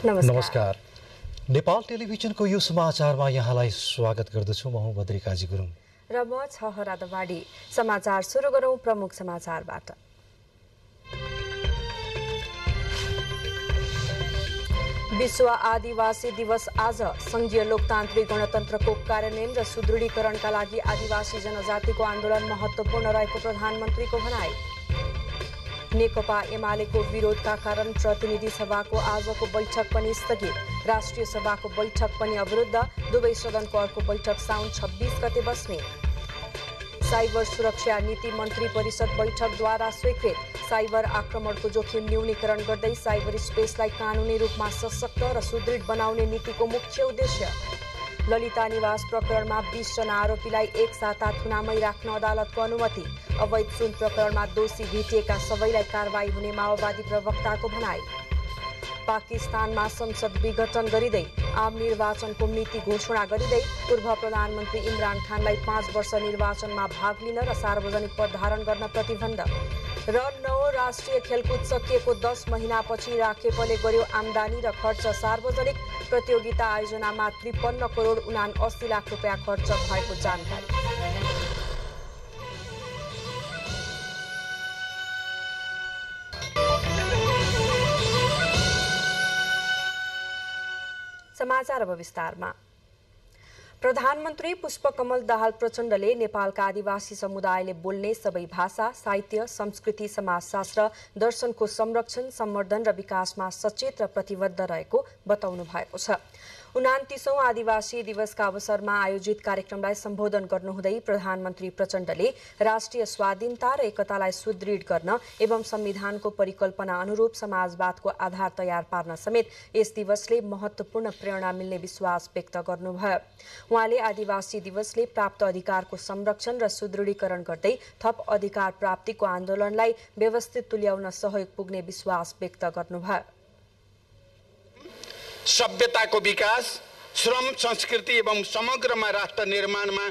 नमस्कार। नेपाल टेलिभिजनको यो समाचारमा यहाँलाई स्वागत गर्दछु। म हुँ बद्रिकाजी गुरुङ र म छहरा दवाडी। समाचार सुरु गरौं प्रमुख समाचारबाट। विश्व आदिवासी दिवस आज। संघीय लोकतान्त्रिक गणतन्त्रको कार्यान्वयन र सुदृढीकरणका लागि आदिवासी जनजातिको आन्दोलन महत्त्वपूर्ण रहेको प्रधानमन्त्रीको भनाई। नेकपा एमालेको विरोधका कारण प्रतिनिधि सभाको आजको बैठक पनि स्थगित। राष्ट्रिय सभाको बैठक पनि अवरुद्ध। दुवै सदनको अर्को बैठक साउन 26 गते बस्ने। साइबर सुरक्षा नीति मन्त्री परिषद बैठकद्वारा स्वीकृत। साइबर आक्रमणको जोखिम न्यूनीकरण गर्दै साइबर स्पेसलाई कानुनी रूपमा सशक्त र सुदृढ बनाउने नीतिको मुख्य उद्देश्य। ललिता निवास प्रकरणमा 20 जना आरोपीलाई एक साता थुनामै राख्न अदालतको अनुमति। अवैध सुन प्रकरणमा दोषी भेटिएका सबैलाई कारवाही हुने माओवादी प्रवक्ताको भनाई। पाकिस्तानमा संसद विघटन गरिँदै आम निर्वाचनको मिति घोषणा गरिँदै पूर्व प्रधानमन्त्री इमरान खानलाई 5 वर्ष निर्वाचनमा भाग लिन र सार्वजनिक पद धारण गर्न प्रतिबन्ध। र 9 राष्ट्रिय खेलकुद सकिएको 10 महिनापछि राखेपले गर्यो आम्दानी र खर्च सार्वजनिक। प्रतियोगिता आयोजनामा 53 करोड 79 लाख रुपियाँ खर्च भएको जानकारी। समाचार अब विस्तारमा। प्रधानमन्त्री पुष्पकमल दाहाल प्रचण्डले नेपालका आदिवासी समुदायले बोल्ने सबै भाषा, साहित्य, संस्कृति, समाजशास्त्र, दर्शनको संरक्षण, सम्वर्धन र विकासमा सचेत र प्रतिबद्ध रहेको बताउनु भएको छ। 29औं आदिवासी दिवसका अवसरमा आयोजित कार्यक्रमलाई सम्बोधन गर्नुहुँदै प्रधानमन्त्री प्रचण्डले राष्ट्रिय स्वाधीनता र एकतालाई सुदृढ गर्न एवं संविधानको परिकल्पना अनुरूप समाजवादको आधार तयार पार्न समेत यस दिवसले महत्त्वपूर्ण प्रेरणा मिल्ने विश्वास व्यक्त गर्नुभयो। उहाँले आदिवासी दिवसले प्राप्त अधिकारको संरक्षण र सुदृढीकरण गर्दै थप अधिकार प्राप्तिको आन्दोलनलाई व्यवस्थित तुल्याउन सहयोग पुग्ने विश्वास व्यक्त गर्नुभयो। सभ्यताको विकास, श्रम, संस्कृति एवं समग्रमा राष्ट्र निर्माणमा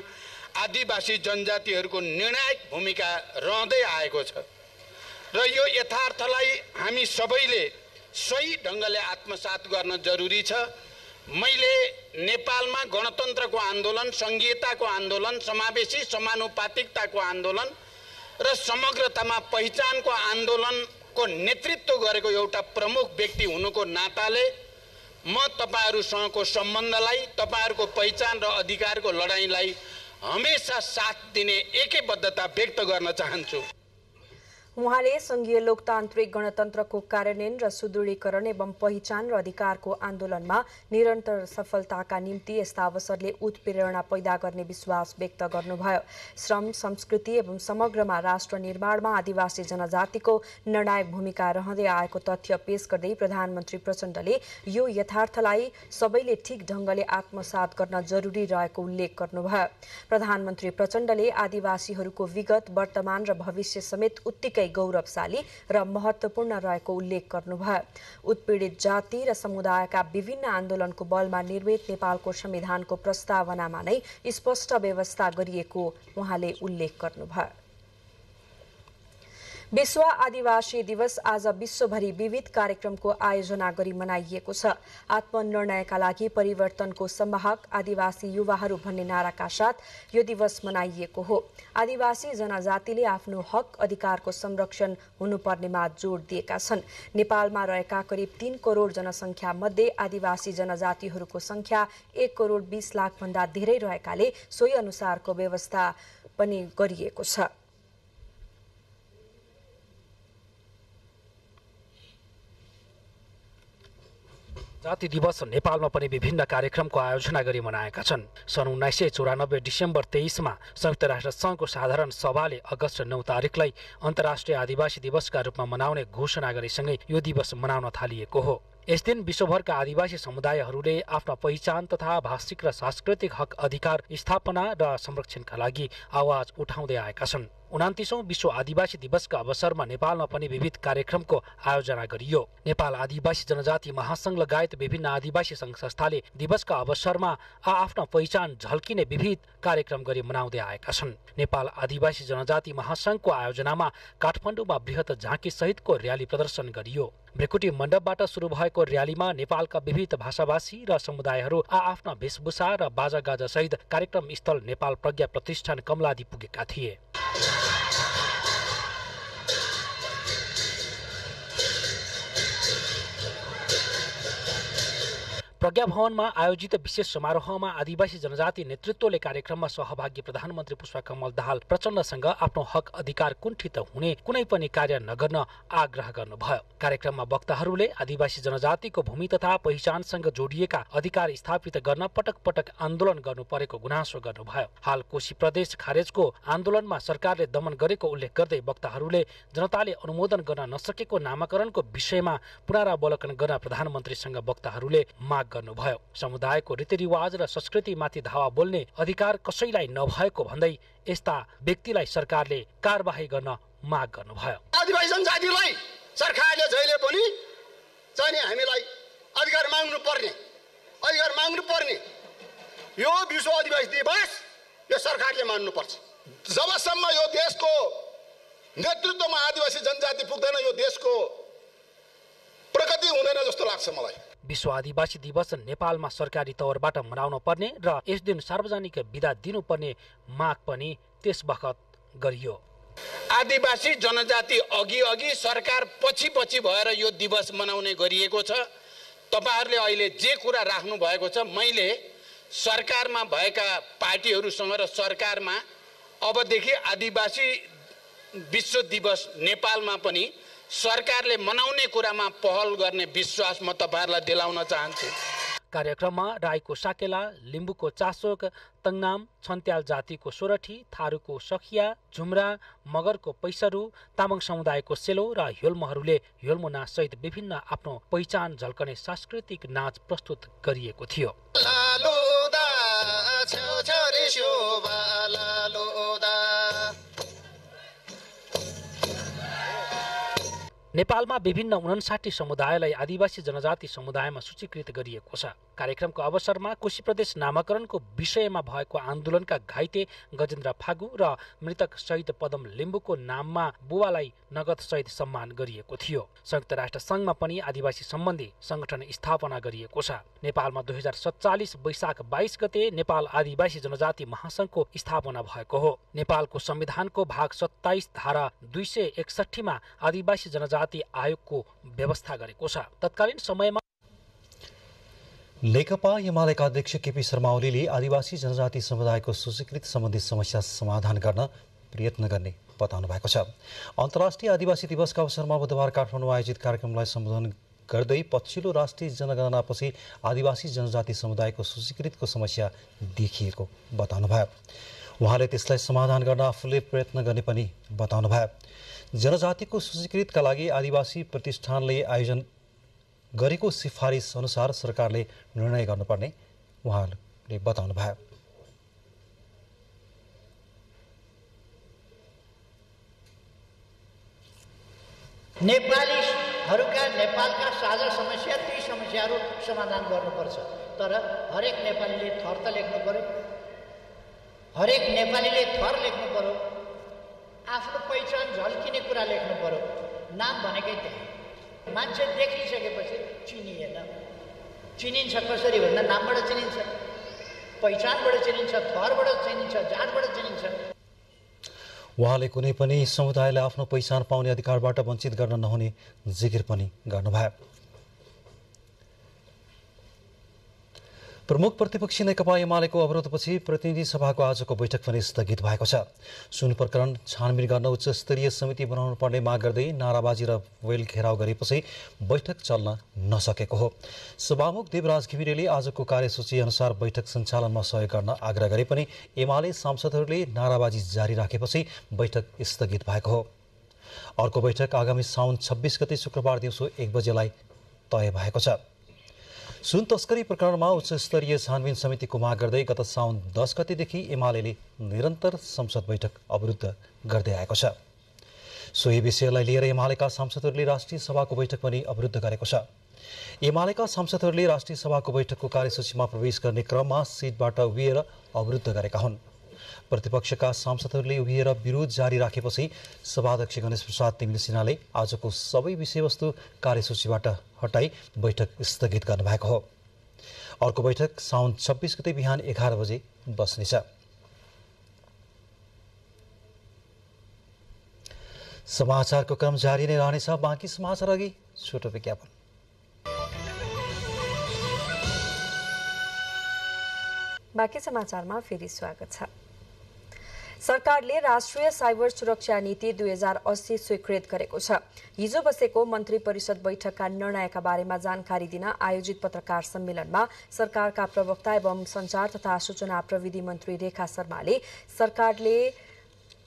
आदिवासी जनजातिहरूको निर्णायक भूमिका रहँदै आएको छ र यो यथार्थलाई हामी सबैले सही ढङ्गले आत्मसात गर्न जरुरी छ। मैले नेपालमा गणतन्त्रको आन्दोलन, संघीयताको आन्दोलन, समावेशी समानुपातिकताको आन्दोलन र समग्रतामा पहिचानको आन्दोलनको नेतृत्व गरेको एउटा प्रमुख व्यक्ति हुनुको नाताले म तपाईहरुसँगको सम्बन्धलाई, तपाईहरुको पहिचान र अधिकारको लडाईँलाई हमेशा साथ दिने एकैबद्धता व्यक्त गर्न चाहन्छु। उहाँले संघीय लोकतान्त्रिक गणतन्त्रको कार्यान्वयन र सुदृढीकरण एवं पहिचान र अधिकारको आन्दोलनमा निरन्तर सफलताका निम्ति यस्ता अवसरले उत्प्रेरणा पैदा गर्ने विश्वास व्यक्त गर्नुभयो। श्रम, संस्कृति एवं समग्रमा राष्ट्र निर्माणमा आदिवासी जनजातिको निर्णायक भूमिका रहँदै आएको तथ्य पेश गर्दै प्रधानमन्त्री प्रचण्डले यो यथार्थलाई सबैले ठिक ढङ्गले आत्मसात गर्न जरुरी रहेको उल्लेख गर्नुभयो। प्रधानमन्त्री प्रचण्डले आदिवासीहरूको विगत, वर्तमान र भविष्य समेत उत्तिकै गौरवशाली र महत्त्वपूर्ण रहेको उल्लेख गर्नुभयो। उत्पीडित जाति र समुदायका विभिन्न आन्दोलनको बलमा निर्मित नेपालको संविधानको प्रस्तावनामा नै स्पष्ट व्यवस्था गरिएको उहाँले उल्लेख गर्नुभयो। विश्व आदिवासी दिवस आज विश्वभरि विविध कार्यक्रमको आयोजना गरी मनाइएको छ। आत्मनिर्णयका लागि परिवर्तनको संवाहक आदिवासी युवाहरू भन्ने नाराका साथ यो दिवस मनाइएको हो। आदिवासी जनजातिले आफ्नो हक अधिकारको संरक्षण हुनुपर्नेमा जोड दिएका छन्। नेपालमा रहेका करिब 3 करोड जनसङ्ख्या मध्ये आदिवासी जनजातिहरूको संख्या 1 करोड 20 लाख भन्दा धेरै रहेकाले सोही अनुसारको व्यवस्था पनि गरिएको छ। जाति दिवस नेपालमा पनि विभिन्न कार्यक्रमको आयोजना गरी मनाएका छन्। सन् 1994 डिसेम्बर 23 मा संयुक्त राष्ट्र संघको साधारण सभाले अगस्त 9 तारिकलाई अन्तर्राष्ट्रिय आदिवासी दिवसका रूपमा मनाउने घोषणा गरेसँगै यो दिवस मनाउन थालिएको हो। यस दिन विश्वभरका आदिवासी समुदायहरूले आफ्ना पहिचान तथा भाषिक र सांस्कृतिक हक अधिकार स्थापना र संरक्षणका लागि आवाज उठाउँदै आएका छन्। 29औं विश्व आदिवासी दिवसका अवसरमा नेपालमा पनि विविध कार्यक्रमको आयोजना गरियो। नेपाल आदिवासी जनजाति महासंघ लगायत विभिन्न आदिवासी संघ संस्थाले दिवसका अवसरमा आफ्ना पहिचान झल्किने विविध कार्यक्रम गरी मनाउँदै आएका छन्। नेपाल आदिवासी जनजाति महासंघको आयोजनामा काठमाडौँमा बृहत झाँकी सहितको र्याली प्रदर्शन गरियो। भ्रिकुटी मण्डपबाट सुरु भएको र्यालीमा नेपालका विविध भाषाभाषी र समुदायहरू आफ्ना वेशभूषा र बाजागाजा सहित कार्यक्रम स्थल नेपाल प्रज्ञा प्रतिष्ठान कमलादी पुगेका थिए। प्रज्ञा भवनमा आयोजित विशेष समारोहमा आदिवासी जनजाति नेतृत्वले कार्यक्रममा सहभागी प्रधानमन्त्री पुष्पकमल दाहाल प्रचण्डसँग आफ्नो हक अधिकार कुण्ठित हुने कुनै पनि कार्य नगर्न आग्रह गर्नुभयो। कार्यक्रममा वक्ताहरूले आदिवासी जनजातिको भूमि तथा पहिचानसँग जोडिएका अधिकार स्थापित गर्न पटक पटक आन्दोलन गर्नु परेको गुनासो गर्नुभयो। हाल कोशी प्रदेश खारेजको आन्दोलनमा सरकारले दमन गरेको उल्लेख गर्दै वक्ताहरूले जनताले अनुमोदन गर्न नसकेको नामाकरणको विषयमा पुनरावलोकन गर्न प्रधानमन्त्रीसँग वक्ताहरूले माग गर्नुभयो। समुदायको रीतिरिवाज र संस्कृतिमाथि धावा बोल्ने अधिकार कसैलाई नभएको भन्दै यस्ता व्यक्तिलाई सरकारले कारबाही गर्न माग गर्नुभयो। आदिवासी जनजातिलाई सरकारले जहिले पनि चाहिँ हामीलाई अधिकार माग्नु पर्ने यो विश्व आदिवासी दिवस यो सरकारले मान्नुपर्छ। जबसम्म यो देशको नेतृत्वमा आदिवासी जनजाति पुग्दैन यो देशको प्रगति हुँदैन जस्तो लाग्छ मलाई। विश्व आदिवासी दिवस नेपालमा सरकारी तौरबाट मनाउन पर्ने र यस दिन सार्वजनिक बिदा दिनुपर्ने माग पनि त्यस बखत गरियो। आदिवासी जनजाति अघि सरकार पछि भएर यो दिवस मनाउने गरिएको छ। तपाईहरुले अहिले जे कुरा राख्नु भएको छ, मैले सरकारमा भएका पार्टीहरुसँग र सरकारमा अबदेखि आदिवासी विश्व दिवस नेपालमा पनि सरकारले मनाउने कुरामा पहल गर्ने विश्वास म तपाईहरुलाई दिलाउन चाहन्छु। कार्यक्रममा राईको साकेला, लिम्बूको चासोक, तङनाम, छन्त्याल जातिको सोरठी, थारूको सखिया, झुम्रा, मगरको पैसरू, तामाङ समुदायको सेलो र ह्योल्महरूले ह्योल्मो नाच सहित विभिन्न आफ्नो पहिचान झल्कने सांस्कृतिक नाच प्रस्तुत गरिएको थियो। नेपालमा विभिन्न 59 समुदायलाई आदिवासी जनजाति समुदायमा सूचीकृत गरिएको छ। कार्यक्रमको अवसरमा कोशी प्रदेश नामाकरणको विषयमा भएको आन्दोलनका घाइते गजेन्द्र फागु र मृतक शहीद पदम लिम्बूको नाममा बुवालाई नगद सहित सम्मान गरिएको थियो। संयुक्त राष्ट्र संघमा पनि आदिवासी सम्बन्धी संगठन स्थापना गरिएको छ। नेपालमा 2047 वैशाख 22 गते नेपाल आदिवासी जनजाति महासंघको स्थापना भएको हो। नेपालको संविधानको भाग 27 धारा 261 मा आदिवासी जनजाति आयोगको व्यवस्था गरेको छ। तत्कालीन समयमा नेकपा एमालेका अध्यक्ष केपी शर्मा ओलीले आदिवासी जनजाति समुदायको सूचीकृत सम्बन्धी समस्या समाधान गर्न प्रयत्न गर्ने बताउनु भएको छ। अन्तर्राष्ट्रिय आदिवासी दिवसका अवसरमा बुधबार काठमाडौँमा आयोजित कार्यक्रमलाई सम्बोधन गर्दै पछिल्लो राष्ट्रिय जनगणनापछि आदिवासी जनजाति समुदायको सूचीकृतको समस्या देखिएको बताउनुभयो। उहाँले त्यसलाई समाधान गर्न आफूले प्रयत्न गर्ने पनि बताउनुभयो। जनजातिको सूचीकृतका लागि आदिवासी प्रतिष्ठानले आयोजन गरेको सिफारिस अनुसार सरकारले निर्णय गर्नुपर्ने उहाँले बताउनुभयो। नेपालीहरूका नेपालका साझा समस्या, ती समस्याहरू समाधान गर्नुपर्छ। तर हरेक नेपालीले थर त लेख्नु पर्यो, हरेक नेपालीले थर लेख्नु पर्यो, आफ्नो पहिचान झल्किने कुरा लेख्नु पर्यो। नाम भनेकै त्यही, मान्छे देखिसकेपछि चिनिएन। चिनिन्छ कसरी भन्दा नामबाट चिनिन्छ, पहिचानबाट चिनिन्छ, थरबाट चिनिन्छ, जातबाट चिनिन्छ। उहाँले कुनै पनि समुदायलाई आफ्नो पहिचान पाउने अधिकारबाट वञ्चित गर्न नहुने जिकिर पनि गर्नुभयो। प्रमुख प्रतिपक्षी नेकपा एमालेको अवरोधपछि प्रतिनिधि सभाको आजको बैठक पनि स्थगित भएको छ। सुन प्रकरण छानबिन गर्न उच्च स्तरीय समिति बनाउनु पर्ने माग गर्दै नाराबाजी र वेल घेराउ गरेपछि बैठक चल्न नसकेको हो। सभामुख देवराज घिमिरेले आजको कार्यसूची अनुसार बैठक सञ्चालनमा सहयोग गर्न आग्रह गरे पनि एमाले सांसदहरूले नाराबाजी जारी राखेपछि बैठक स्थगित भएको हो। अर्को बैठक आगामी साउन 26 गते शुक्रबार दिउँसो 1 बजेलाई तय भएको छ। सुन तस्करी प्रकरणमा उच्च स्तरीय छानबिन समितिको माग गर्दै गत साउन 10 गतेदेखि एमाले निरन्तर संसद बैठक अवरुद्ध गर्दै आएको छ। सोही विषयलाई लिएर एमालेका सांसदहरूले राष्ट्रिय सभाको बैठक पनि अवरुद्ध गरेको छ। एमालेका सांसदहरूले राष्ट्रिय सभाको बैठकको कार्यसूचीमा प्रवेश गर्ने क्रममा सिटबाट उभिएर अवरुद्ध गरेका हुन्। प्रतिपक्षका सांसदहरूले उभिएर विरोध जारी राखेपछि सभाध्यक्ष गणेश प्रसाद तिमिल सिन्हाले आजको सबै विषयवस्तु कार्यसूचीबाट हटाई बैठक स्थगित गर्नुभएको हो। अर्को बैठक साउन 26 गते बिहान 11 बजे बस्नेछ। समाचारको क्रम जारी नै रहनेछ। बाँकी समाचार अघि छोटो विज्ञापन। बाँकी समाचारमा फेरि स्वागत छ। सरकारले राष्ट्रिय साइबर सुरक्षा नीति 2080 स्वीकृत गरेको छ। हिजो बसेको मन्त्री परिषद बैठकका निर्णयका बारेमा जानकारी दिन आयोजित पत्रकार सम्मेलनमा सरकारका प्रवक्ता एवं संचार तथा सूचना प्रविधि मन्त्री रेखा शर्माले सरकारले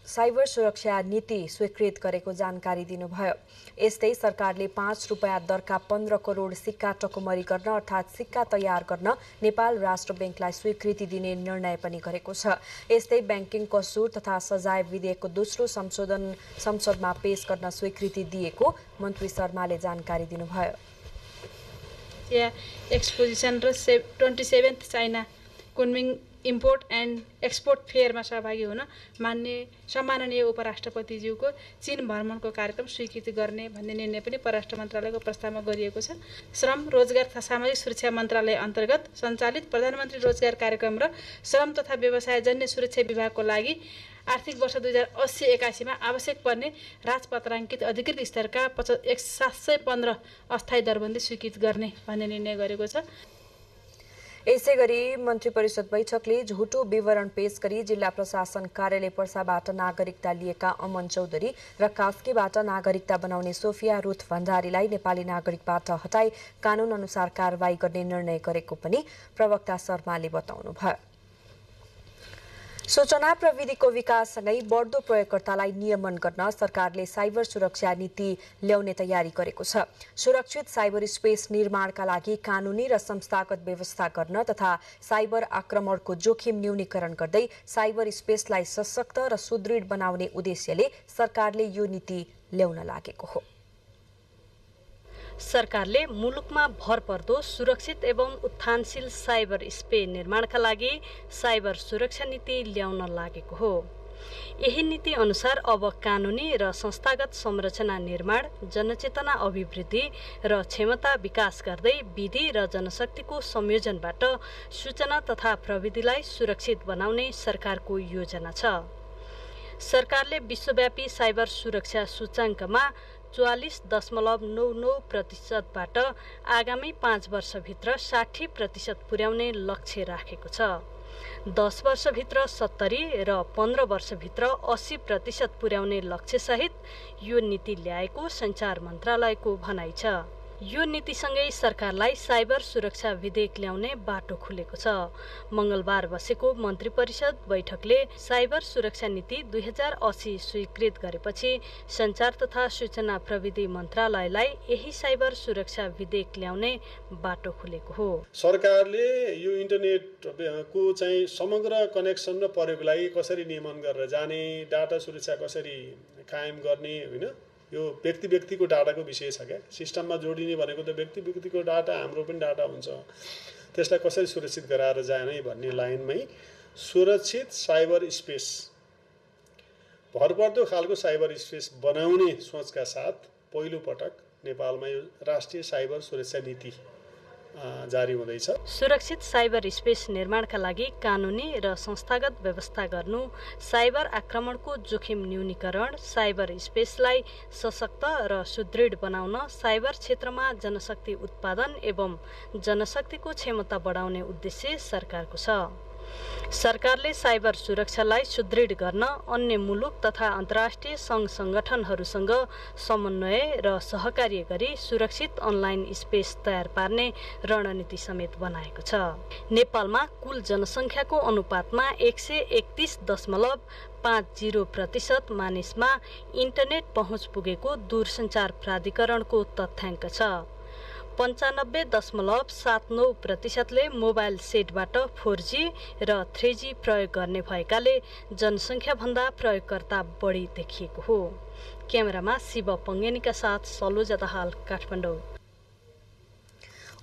साइबर सुरक्षा नीति स्वीकृत गरेको जानकारी दिनुभयो। यस्तै सरकारले 5 रुपैयाँ दरका 15 करोड सिक्का टकुमरी गर्न अर्थात् सिक्का तयार गर्न नेपाल राष्ट्र बैंकलाई स्वीकृति दिने निर्णय पनि गरेको छ। यस्तै ब्याङ्किङ कसुर तथा सजाय विधेयकको दोस्रो संशोधन संसदमा पेश गर्न स्वीकृति दिएको मन्त्री शर्माले जानकारी दिनुभयो। एक्सपोजिसन र 27 China Kunming import and export फेयरमा सहभागी हुन सम्माननीय उपराष्ट्रपतिज्यूको चीन भ्रमणको कार्यक्रम स्वीकृति गर्ने भन्ने निर्णय पनि परराष्ट्र मन्त्रालयको प्रस्तावमा गरिएको छ। श्रम रोजगार तथा सामाजिक सुरक्षा मन्त्रालय अन्तर्गत सञ्चालित प्रधानमन्त्री रोजगार कार्यक्रम र श्रम तथा व्यवसायजन्य सुरक्षा विभागको लागि आर्थिक वर्ष 2080-81 मा आवश्यक पर्ने राजपत्राङ्कित अधिकृत स्तरका 715 अस्थायी दरबन्दी स्वीकृत गर्ने भन्ने निर्णय गरेको छ। यसैगरी मन्त्री परिषद बैठकले झुटो विवरण पेश गरी जिल्ला प्रशासन कार्यालय पर्साबाट नागरिकता लिएका अमन चौधरी र कास्कीबाट नागरिकता बनाउने सोफिया रुथ भण्डारीलाई नेपाली नागरिकबाट हटाई कानून अनुसार कारबाही गर्ने निर्णय गरेको पनि प्रवक्ता शर्माले बताउनुभयो। सूचना प्रविधिको विकाससँगै बढ्दो प्रयोगकर्तालाई नियमन गर्न सरकारले साइबर सुरक्षा नीति ल्याउने तयारी गरेको छ। सुरक्षित साइबर स्पेस निर्माणका लागि कानूनी र संस्थागत व्यवस्था गर्न तथा साइबर आक्रमणको जोखिम न्यूनीकरण गर्दै साइबर स्पेसलाई सशक्त र सुदृढ बनाउने उद्देश्यले सरकारले यो नीति ल्याउन लागेको हो। सरकारले मुलुकमा भरपर्दो सुरक्षित एवं उत्थानशील साइबर स्पेस निर्माणका लागि साइबर सुरक्षा नीति ल्याउन लागेको हो। यही नीति अनुसार अब कानूनी र संस्थागत संरचना निर्माण, जनचेतना अभिवृद्धि र क्षमता विकास गर्दै विधि र जनशक्तिको संयोजनबाट सूचना तथा प्रविधिलाई सुरक्षित बनाउने सरकारको योजना छ। सरकारले विश्वव्यापी साइबर सुरक्षा सूचाङ्कमा 44.99% आगामी 5 वर्षभित्र 60% पुर्याउने लक्ष्य राखेको छ। 10 वर्षभित्र 70 र 15 वर्षभित्र 80% पुर्याउने लक्ष्यसहित यो नीति ल्याएको सञ्चार मन्त्रालयको भनाइ छ। यो नीतिसँगै सरकारलाई साइबर सुरक्षा विधेयक ल्याउने बाटो खुलेको छ। मंगलबार बसेको मन्त्री परिषद बैठकले साइबर सुरक्षा नीति 2080 स्वीकृत गरेपछि सञ्चार तथा सूचना प्रविधि मन्त्रालयलाई यही साइबर सुरक्षा विधेयक ल्याउने बाटो खुलेको हो। सरकारले यो इन्टरनेटको चाहिँ समग्र कनेक्सन र प्रयोगलाई कसरी नियमन गरेर जाने, डाटा सुरक्षा कसरी कायम गर्ने, हैन, यो व्यक्तिको डाटाको विषय छ क्या। सिस्टममा जोडिने भनेको त व्यक्तिको डाटा, हाम्रो पनि डाटा हुन्छ, त्यसलाई कसरी सुरक्षित गराएर जाने भन्ने लाइनमै सुरक्षित साइबर स्पेस, भरपर्दो खालको साइबर स्पेस बनाउने सोचका साथ पहिलो पटक नेपालमा यो राष्ट्रिय साइबर सुरक्षा नीति जारी हुँदैछ। सुरक्षित साइबर स्पेस निर्माणका लागि कानूनी र संस्थागत व्यवस्था गर्नु, साइबर आक्रमणको जोखिम न्यूनीकरण, साइबर स्पेसलाई सशक्त र सुदृढ बनाउन, साइबर क्षेत्रमा जनशक्ति उत्पादन एवं जनशक्तिको क्षमता बढाउने उद्देश्य सरकारको छ। सरकारले साइबर सुरक्षालाई सुदृढ गर्न अन्य मुलुक तथा अन्तर्राष्ट्रिय संघ संगठनहरूसँग समन्वय र सहकार्य गरी सुरक्षित अनलाइन स्पेस तयार पार्ने रणनीति समेत बनाएको छ। नेपालमा कुल जनसङ्ख्याको अनुपातमा 131.50% मानिसमा इन्टरनेट पहुँच पुगेको दूरसञ्चार प्राधिकरणको तथ्याङ्क छ। 95.79% मोबाइल सेटबाट 4G र 3G प्रयोग गर्ने भएकाले जनसङ्ख्याभन्दा प्रयोगकर्ता बढी देखिएको हो। क्यामेरामा शिव पङ्गेनीका साथ सलोजा दाहाल, काठमाडौँ।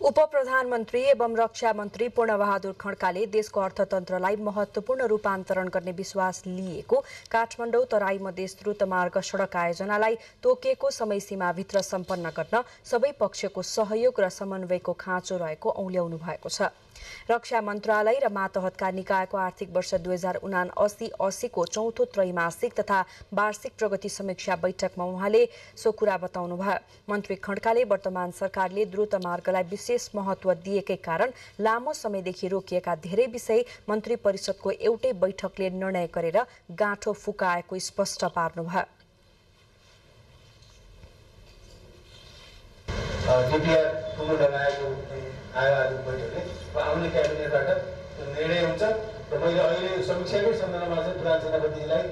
उपप्रधानमन्त्री एवं रक्षा मन्त्री पूर्णबहादुर खड्काले देशको अर्थतन्त्रलाई महत्वपूर्ण रूपान्तरण गर्ने विश्वास लिएको काठमाडौँ तराई मधेस द्रुतमार्ग सडक आयोजनालाई तोकिएको समयसीमाभित्र सम्पन्न गर्न सबै पक्षको सहयोग र समन्वयको खाँचो रहेको औल्याउनु भएको छ। रक्षा मन्त्रालय र मातहतका निकायको आर्थिक वर्ष 2079-80 को चौथो त्रैमासिक तथा वार्षिक प्रगति समीक्षा बैठकमा उहाँले सो कुरा बताउनुभयो। मन्त्री खड्काले वर्तमान सरकारले द्रुत मार्गलाई विशेष महत्व दिएकै कारण लामो समयदेखि रोकिएका धेरै विषय मन्त्री परिषदको एउटै बैठकले निर्णय गरेर गाँठो फुकाएको स्पष्ट पार्नुभयो। आउने क्याबिनेटबाट निर्णय हुन्छ र मैले अहिले समीक्षाकै सन्दर्भमा चाहिँ प्रधान सेनापतिजीलाई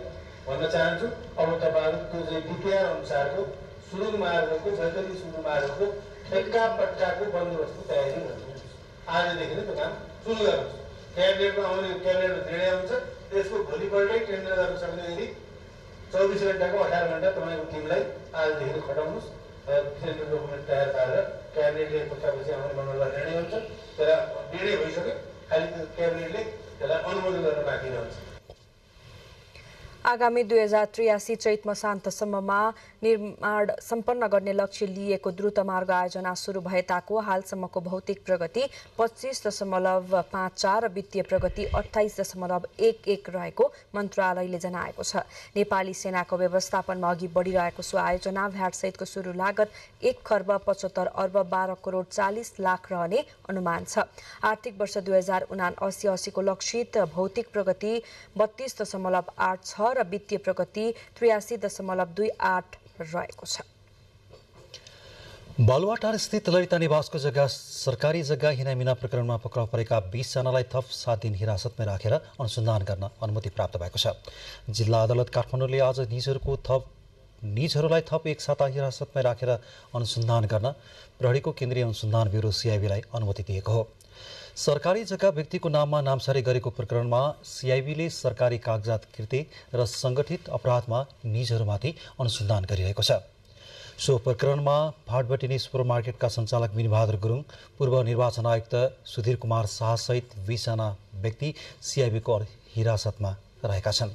भन्न चाहन्छु, अब तपाईँहरू त्यो चाहिँ डिपिआर अनुसारको सुरुङ मार्गको वैकल्पिक सुरुङ मार्गको ठेक्का पट्टाको बन्दोबस्त तयारी गर्नुहोस्। आजदेखि नै त्यो काम सुरु गर्नुहोस्। क्याबिनेटमा आउने क्याबिनेटमा निर्णय हुन्छ, त्यसको भोलिपल्टै टेन्डर गर्न सक्ने गरी 24 घण्टाको 18 घण्टा तपाईँको टिमलाई आजदेखि नै खटाउनुहोस् र टेन्डर डकुमेन्ट तयार पारेर क्याबिनेटले पक्कापछि आउने मङ्गलबार निर्णय हुन्छ। तर निर्णय भइसक्यो, खालि क्याबिनेटले त्यसलाई अनुमोदन गर्न बाँकी रहन्छ। आगामी 2083 चैत मसान्तसम्ममा निर्माण सम्पन्न गर्ने लक्ष्य लिएको द्रुत मार्ग आयोजना सुरु भए ताको हालसम्मको भौतिक प्रगति 25.54 र वित्तीय प्रगति 28.11 रहेको मन्त्रालयले जनाएको छ। नेपाली सेनाको व्यवस्थापनमा अघि बढिरहेको सो आयोजना भ्याटसहितको सुरु लागत 1,75,12,40,00,000 रहने अनुमान छ। आर्थिक वर्ष 2079-80 को लक्षित भौतिक प्रगति 32.86 र वित्तीय प्रगति 83.28 रहेको छ। बालुवाटार स्थित ललिता निवासको जग्गा सरकारी जग्गा हिनामिना प्रकरणमा पक्राउ परेका 20 जनालाई थप 7 दिन हिरासतमा राखेर अनुसन्धान गर्न अनुमति प्राप्त भएको छ। जिल्ला अदालत काठमाडौँले आज निजहरूलाई थप एक साता हिरासतमा राखेर अनुसन्धान गर्न प्रहरीको केन्द्रीय अनुसन्धान ब्युरो CIBलाई अनुमति दिएको हो। सरकारी जग्गा व्यक्तिको नाममा नामसारी गरेको प्रकरणमा CIBले सरकारी कागजात कृति र संगठित अपराधमा निजहरूमाथि अनुसन्धान गरिरहेको छ। सो प्रकरणमा फाटबटिनी सुपरमार्केटका सञ्चालक मिनबहादुर गुरुङ, पूर्व निर्वाचन आयुक्त सुधीर कुमार शाह सहित 20 जना व्यक्ति CIBको हिरासतमा रहेका छन्।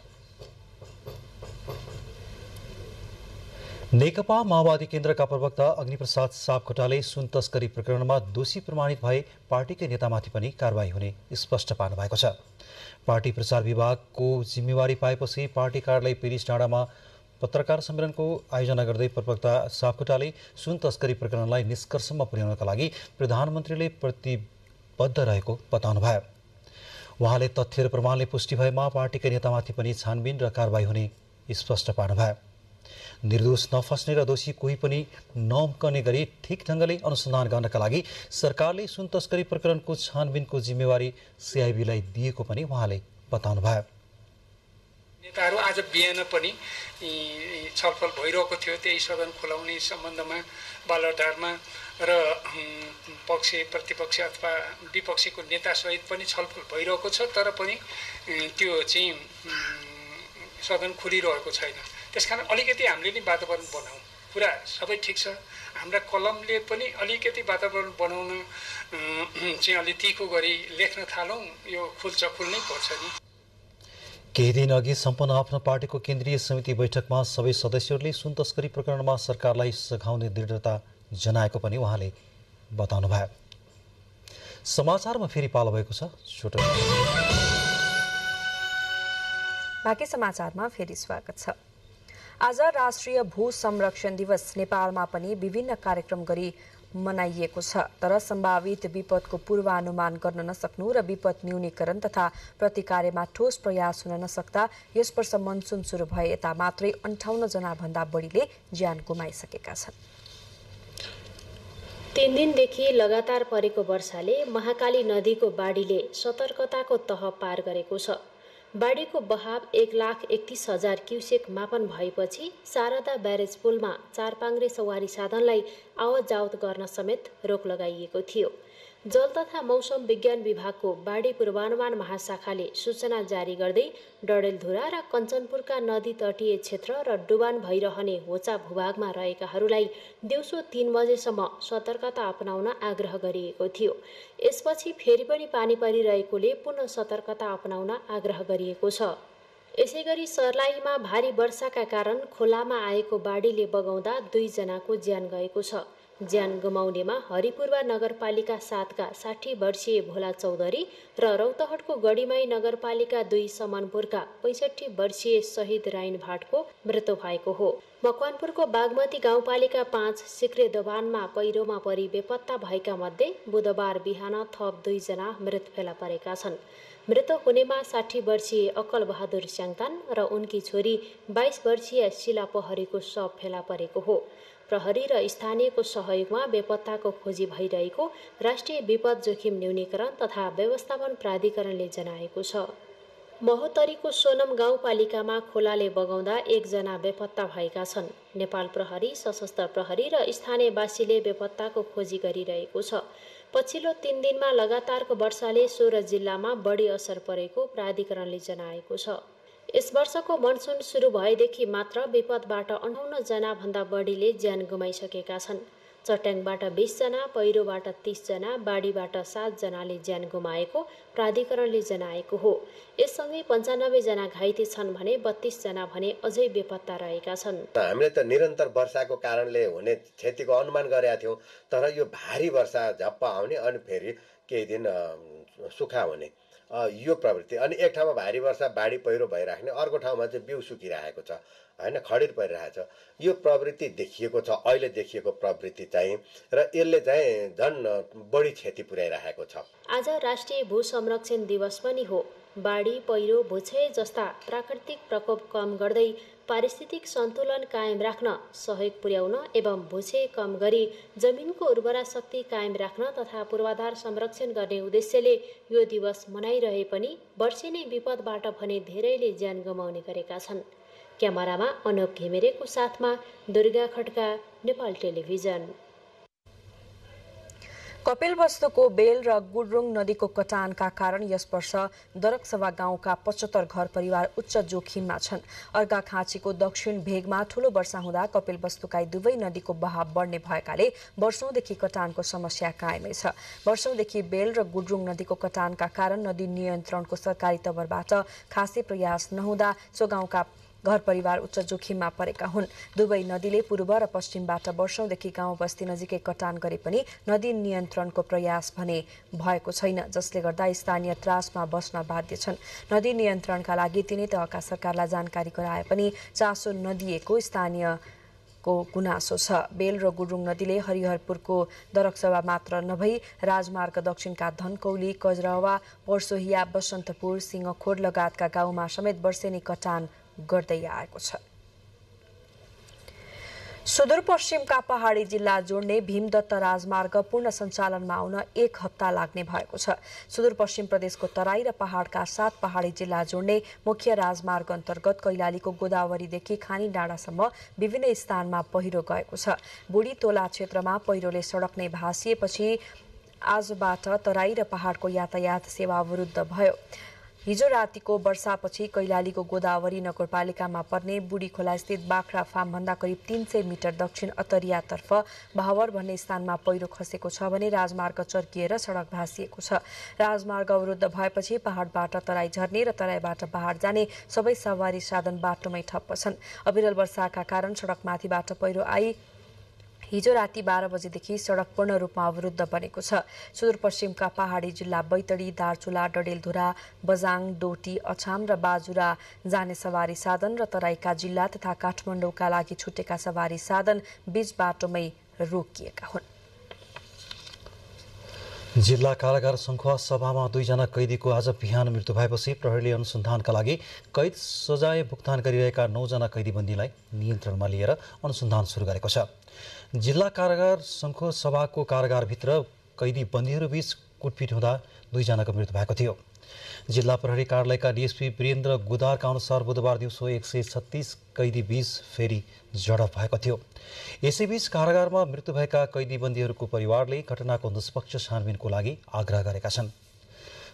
नेकपा माओवादी केन्द्रका प्रवक्ता अग्निप्रसाद सापकोटाले सुन तस्करी प्रकरणमा दोषी प्रमाणित भए पार्टीकै नेतामाथि पनि कारबाही हुने स्पष्ट पार्नु भएको छ। पार्टी प्रचार विभागको जिम्मेवारी पाएपछि पार्टी कार्यालय पेरिस डाँडामा पत्रकार सम्मेलनको आयोजना गर्दै प्रवक्ता सापकोटाले सुन तस्करी प्रकरणलाई निष्कर्षमा पुर्याउनका लागि प्रधानमन्त्रीले प्रतिबद्ध रहेको बताउनुभयो। उहाँले तथ्य र प्रमाणले पुष्टि भएमा पार्टीकै नेतामाथि पनि छानबिन र कारबाही हुने स्पष्ट पार्नुभयो। निर्दोष नफस्ने र दोषी कोही पनि नउम्कने गरी ठिक ढङ्गले अनुसन्धान गर्नका लागि सरकारले सुन तस्करी प्रकरणको छानबिनको जिम्मेवारी CIBलाई दिएको पनि उहाँले बताउनुभयो। नेताहरू आज बिहान पनि छलफल भइरहेको थियो त्यही सदन खुलाउने सम्बन्धमा बालुवाटारमा र पक्ष प्रतिपक्ष अथवा विपक्षीको नेतासहित पनि छलफल भइरहेको छ, तर पनि त्यो चाहिँ सदन खुलिरहेको छैन। त्यसकारण अलिकति हामीले नि वातावरण बनाऊ, पुरा सबै ठिक छ, हाम्रा कलमले पनि अलिकति वातावरण बनाउन चाहिँ अलि तीखो गरी लेख्न थालौँ, यो खुल्नै पर्छ नि। केही दिन अघि सम्पन्न आफ्नो पार्टीको केन्द्रीय समिति बैठकमा सबै सदस्यहरूले सुन तस्करी प्रकरणमा सरकारलाई सघाउने दृढता जनाएको पनि उहाँले बताउनुभयो। समाचारमा फेरि पालो भएको छ छोटो। बाँकी समाचारमा फेरि स्वागत छ। आज राष्ट्रिय भू संरक्षण दिवस नेपालमा पनि विभिन्न कार्यक्रम गरी मनाइएको छ, तर सम्भावित विपदको पूर्वानुमान गर्न नसक्नु र विपद न्यूनीकरण तथा प्रतिकार्यमा ठोस प्रयास हुन नसक्दा यस वर्ष मनसुन सुरु भए यता मात्रै 58 जना भन्दा बढीले ज्यान गुमाइसकेका छन्। 3 दिनदेखि लगातार परेको वर्षाले महाकाली नदीको बाढीले सतर्कताको तह पार गरेको छ। बाढीको बहाव 1,31,000 क्युसेक मापन भएपछि शारदा ब्यारेज पुलमा चारपाङ्ग्रे सवारी साधनलाई आवत जावत गर्न समेत रोक लगाइएको थियो। जल तथा मौसम विज्ञान विभागको बाढी पूर्वानुमान महाशाखाले सूचना जारी गर्दै डडेलधुरा र कञ्चनपुरका नदी तटीय क्षेत्र र डुबान भइरहने होचा भूभागमा रहेकाहरूलाई दिउँसो 3 बजेसम्म सतर्कता अपनाउन आग्रह गरिएको थियो। यसपछि फेरि पनि पानी परिरहेकोले पुनः सतर्कता अपनाउन आग्रह गरिएको छ। यसैगरी सर्लाहीमा भारी वर्षाका कारण खोलामा आएको बाढीले बगाउँदा 2 जनाको ज्यान गएको छ। ज्यान गुमाउनेमा हरिपूर्वा नगरपालिका 7 का 60 वर्षीय भोला चौधरी र रौतहटको गढीमाई नगरपालिका 2 समनपुरका 65 वर्षीय शहीद राइन भाटको मृत्यु भएको हो। मकवानपुरको बागमती गाउँपालिका 5 सिक्रे दोभानमा पहिरोमा परि बेपत्ता भएका मध्ये बुधबार बिहान थप 2 जना मृत फेला परेका छन्। मृत हुनेमा 60 वर्षीय अक्कल बहादुर स्याङतान र उनकी छोरी 22 वर्षीय शिला पहरीको शव फेला परेको हो। प्रहरी र स्थानीयको सहयोगमा बेपत्ताको खोजी भइरहेको राष्ट्रिय विपद जोखिम न्यूनीकरण तथा व्यवस्थापन प्राधिकरणले जनाएको छ। महोत्तरीको सोनम गाउँपालिकामा खोलाले बगाउँदा 1 जना बेपत्ता भएका छन्। नेपाल प्रहरी, सशस्त्र प्रहरी र स्थानीयवासीले बेपत्ताको खोजी गरिरहेको छ। पछिल्लो 3 दिनमा लगातारको वर्षाले 16 जिल्लामा बढी असर परेको प्राधिकरणले जनाएको छ। यस वर्षको मनसुन सुरु भएदेखि मात्र विपदबाट 58 जना भन्दा बढीले ज्यान गुमाइसकेका छन्। चट्याङबाट 20 जना, पहिरोबाट 30 जना, बाढीबाट 7 जनाले ज्यान गुमाएको प्राधिकरणले जनाएको हो। यससँगै 95 जना घाइते छन् भने 32 जना भने अझै बेपत्ता रहेका छन्। हामीले त निरन्तर वर्षाको कारणले हुने क्षतिको अनुमान गरेका थियौँ, तर यो भारी वर्षा झप्प आउने अनि फेरि केही दिन सुक्खा हुने यो प्रवृत्ति, अनि एक ठाउँमा भारी वर्षा बाढी पहिरो भइराख्ने, अर्को ठाउँमा चाहिँ बिउ सुकिरहेको छ हैन, खडिर परिरहेको छ। यो प्रवृत्ति देखिएको छ, अहिले देखिएको प्रवृत्ति चाहिँ, र यसले चाहिँ झन् बढी क्षति पुर्याइरहेको छ। आज राष्ट्रिय भू संरक्षण दिवस पनि हो। बाढी, पहिरो, भूक्षय जस्ता प्राकृतिक प्रकोप कम गर्दै पारिस्थितिक सन्तुलन कायम राख्न सहयोग पुर्याउन एवं भूक्षय कम गरी जमिनको उर्वरा शक्ति कायम राख्न तथा पूर्वाधार संरक्षण गर्ने उद्देश्यले यो दिवस मनाइरहे पनि वर्षे नै विपदबाट भने धेरैले ज्यान गुमाउने गरेका छन्। क्यामेरामा अनुप घिमिरेको साथमा दुर्गा खड्का, नेपाल टेलिभिजन। कपिलवस्तुको बेल र गुडरुङ नदीको कटानका कारण यस वर्ष दरकसभा गाउँका 75 घर परिवार उच्च जोखिममा छन्। अर्घाखाँचीको दक्षिण भेगमा ठूलो वर्षा हुँदा कपिलवस्तुका दुवै नदीको बहाव बढ्ने भएकाले वर्षौंदेखि कटानको समस्या कायमै छ। वर्षौंदेखि बेल र गुडरुङ नदीको कटानका कारण नदी नियन्त्रणको सरकारी तवरबाट खासै प्रयास नहुँदा सो गाउँका घर परिवार उच्च जोखिममा परेका हुन्। दुवै नदीले पूर्व र पश्चिमबाट वर्षौंदेखि गाउँ बस्ती नजिकै कटान गरे पनि नदी नियन्त्रणको प्रयास भने भएको छैन, जसले गर्दा स्थानीय त्रासमा बस्न बाध्य छन्। नदी नियन्त्रणका लागि तिनै तहका सरकारलाई जानकारी गराए पनि चासो नदिएको स्थानीयको गुनासो छ। बेल र गुडरुङ नदीले हरिहरपुरको दरकसभा मात्र नभई राजमार्ग दक्षिणका धनकौली, कजरवा, पर्सोहिया, बसन्तपुर, सिंहखोड लगायतका गाउँमा समेत वर्षेनी कटान गर्दै आएको छ। सुदूरपश्चिमका पहाडी जिल्ला जोड्ने भीमदत्त राजमार्ग पूर्ण सञ्चालनमा आउन 1 हप्ता लाग्ने भएको छ। सुदूरपश्चिम प्रदेशको तराई र पहाडका 7 पहाडी जिल्ला जोड्ने मुख्य राजमार्ग अन्तर्गत कैलालीको गोदावरीदेखि खानी डाँडासम्म विभिन्न स्थानमा पहिरो गएको छ। बुढी तोला क्षेत्रमा पहिरोले सडक नै भासिएपछि आजबाट तराई र पहाडको यातायात सेवा अवरुद्ध भयो। हिजो रातिको वर्षापछि कैलालीको गोदावरी नगरपालिकामा पर्ने बुढी खोला स्थित बाख्रा फार्मभन्दा करिब 300 मिटर दक्षिण अतरियातर्फ भावर भन्ने स्थानमा पहिरो खसेको छ भने राजमार्ग चर्किएर सडक भासिएको छ। राजमार्ग अवरुद्ध भएपछि पहाडबाट तराई झर्ने र तराईबाट पहाड जाने सबै सवारी साधन बाटोमै ठप्प छन्। अविरल वर्षाका कारण सडकमाथिबाट पहिरो आई हिजो राति 12 बजेदेखि सडक पूर्ण रूपमा अवरुद्ध बनेको छ। सुदूरपश्चिमका पहाडी जिल्ला बैतडी, दार्चुला, डडेलधुरा, बजाङ, डोटी, अछाम र बाजुरा जाने सवारी साधन र तराईका जिल्ला तथा काठमाडौँका लागि छुटेका सवारी साधन बीच बाटोमै रोकिएका हुन्। जिल्ला कारागार सङ्खुवा सभामा 2 जना कैदीको आज बिहान मृत्यु भएपछि प्रहरीले अनुसन्धानका लागि कैद सजाय भुक्तान गरिरहेका 9 जना कैदीबन्दीलाई नियन्त्रणमा लिएर अनुसन्धान सुरु गरेको छ। जिल्ला कारागार सङ्खुवा सभाको कारागारभित्र कैदी बन्दीहरूबीच कुटपिट हुँदा 2 जनाको मृत्यु भएको थियो। जिल्ला प्रहरी कार्यालयका डीएसपी वीरेन्द्र गुदारका अनुसार बुधबार दिउँसो 136 कैदी बीच फेरि झडप भएको थियो। यसैबीच कारागारमा मृत्यु भएका कैदीबन्दीहरूको परिवारले घटनाको निष्पक्ष छानबिनको लागि आग्रह गरेका छन्।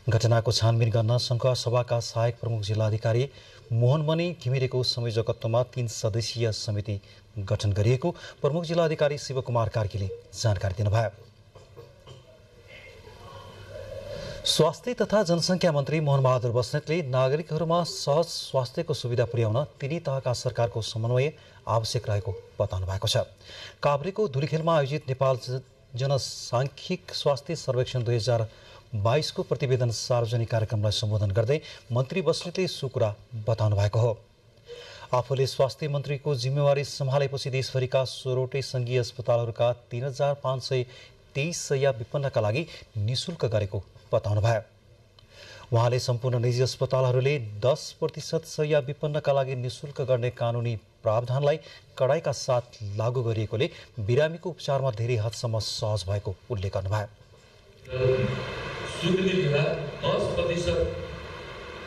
घटनाको छानबिन गर्न संघ सभाका सहायक प्रमुख जिल्लाधिकारी मोहनमणि घिमिरेको संयोजकत्वमा 3 सदस्यीय समिति गठन गरिएको प्रमुख जिल्लाधिकारी शिवकुमार कार्कीले जानकारी दिनुभयो। स्वास्थ्य तथा जनसङ्ख्या मन्त्री मोहनबहादुर बस्नेतले नागरिकहरूमा सहज स्वास्थ्यको सुविधा पुर्याउन तिनै तहका सरकारको समन्वय आवश्यक रहेको बताउनु भएको छ। काभ्रेको धुलीखेलमा आयोजित नेपाल जनसाङ्ख्यिक स्वास्थ्य सर्वेक्षण 2022 को प्रतिवेदन सार्वजनिक कार्यक्रमलाई सम्बोधन गर्दै मन्त्री बस्नेतले सो कुरा बताउनु भएको हो। आफूले स्वास्थ्य मन्त्रीको जिम्मेवारी सम्हालेपछि देशभरिका 16वटै संघीय अस्पतालहरूका 3523 शैय्या विपन्नका लागि निशुल्क गरेको बताउनु भयो। उहाँले सम्पूर्ण निजी अस्पतालहरूले 10% शैय्या विपन्नका लागि निशुल्क गर्ने कानुनी प्रावधानलाई कडाइका साथ लागू गरिएकोले बिरामीको उपचारमा धेरै हदसम्म सहज भएको उल्लेख गर्नुभयो। स्वीकृति दिँदा 10%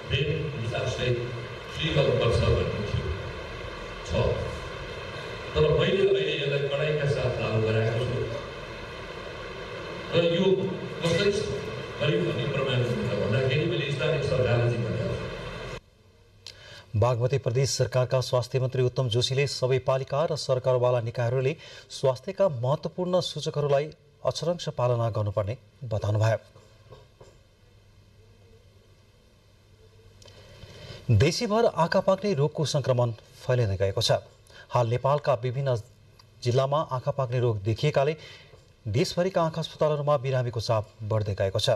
बेड हिसाबले फ्री गर्नुपर्छ भन्ने थियो छ। तर मैले अहिले यसलाई कडाइका साथ लागू गराएको छु र यो कसरी गरिब भन्ने प्रमाण भन्दाखेरि मैले स्थानीय सरकारलाई जिम्मेवारी बागमती प्रदेश सरकारका स्वास्थ्य मन्त्री उत्तम जोशीले सबै पालिका र सरकारवाला निकायहरूले स्वास्थ्यका महत्त्वपूर्ण सूचकहरूलाई अक्षरशः पालना गर्नुपर्ने बताउनुभयो। देशैभर आँखा पाक्ने रोगको संक्रमण फैलिँदै गएको छ। हाल नेपालका विभिन्न जिल्लामा आँखा पाक्ने रोग देखिएकाले देशभरिका आँखा अस्पतालहरूमा बिरामीको चाप बढ्दै गएको छ।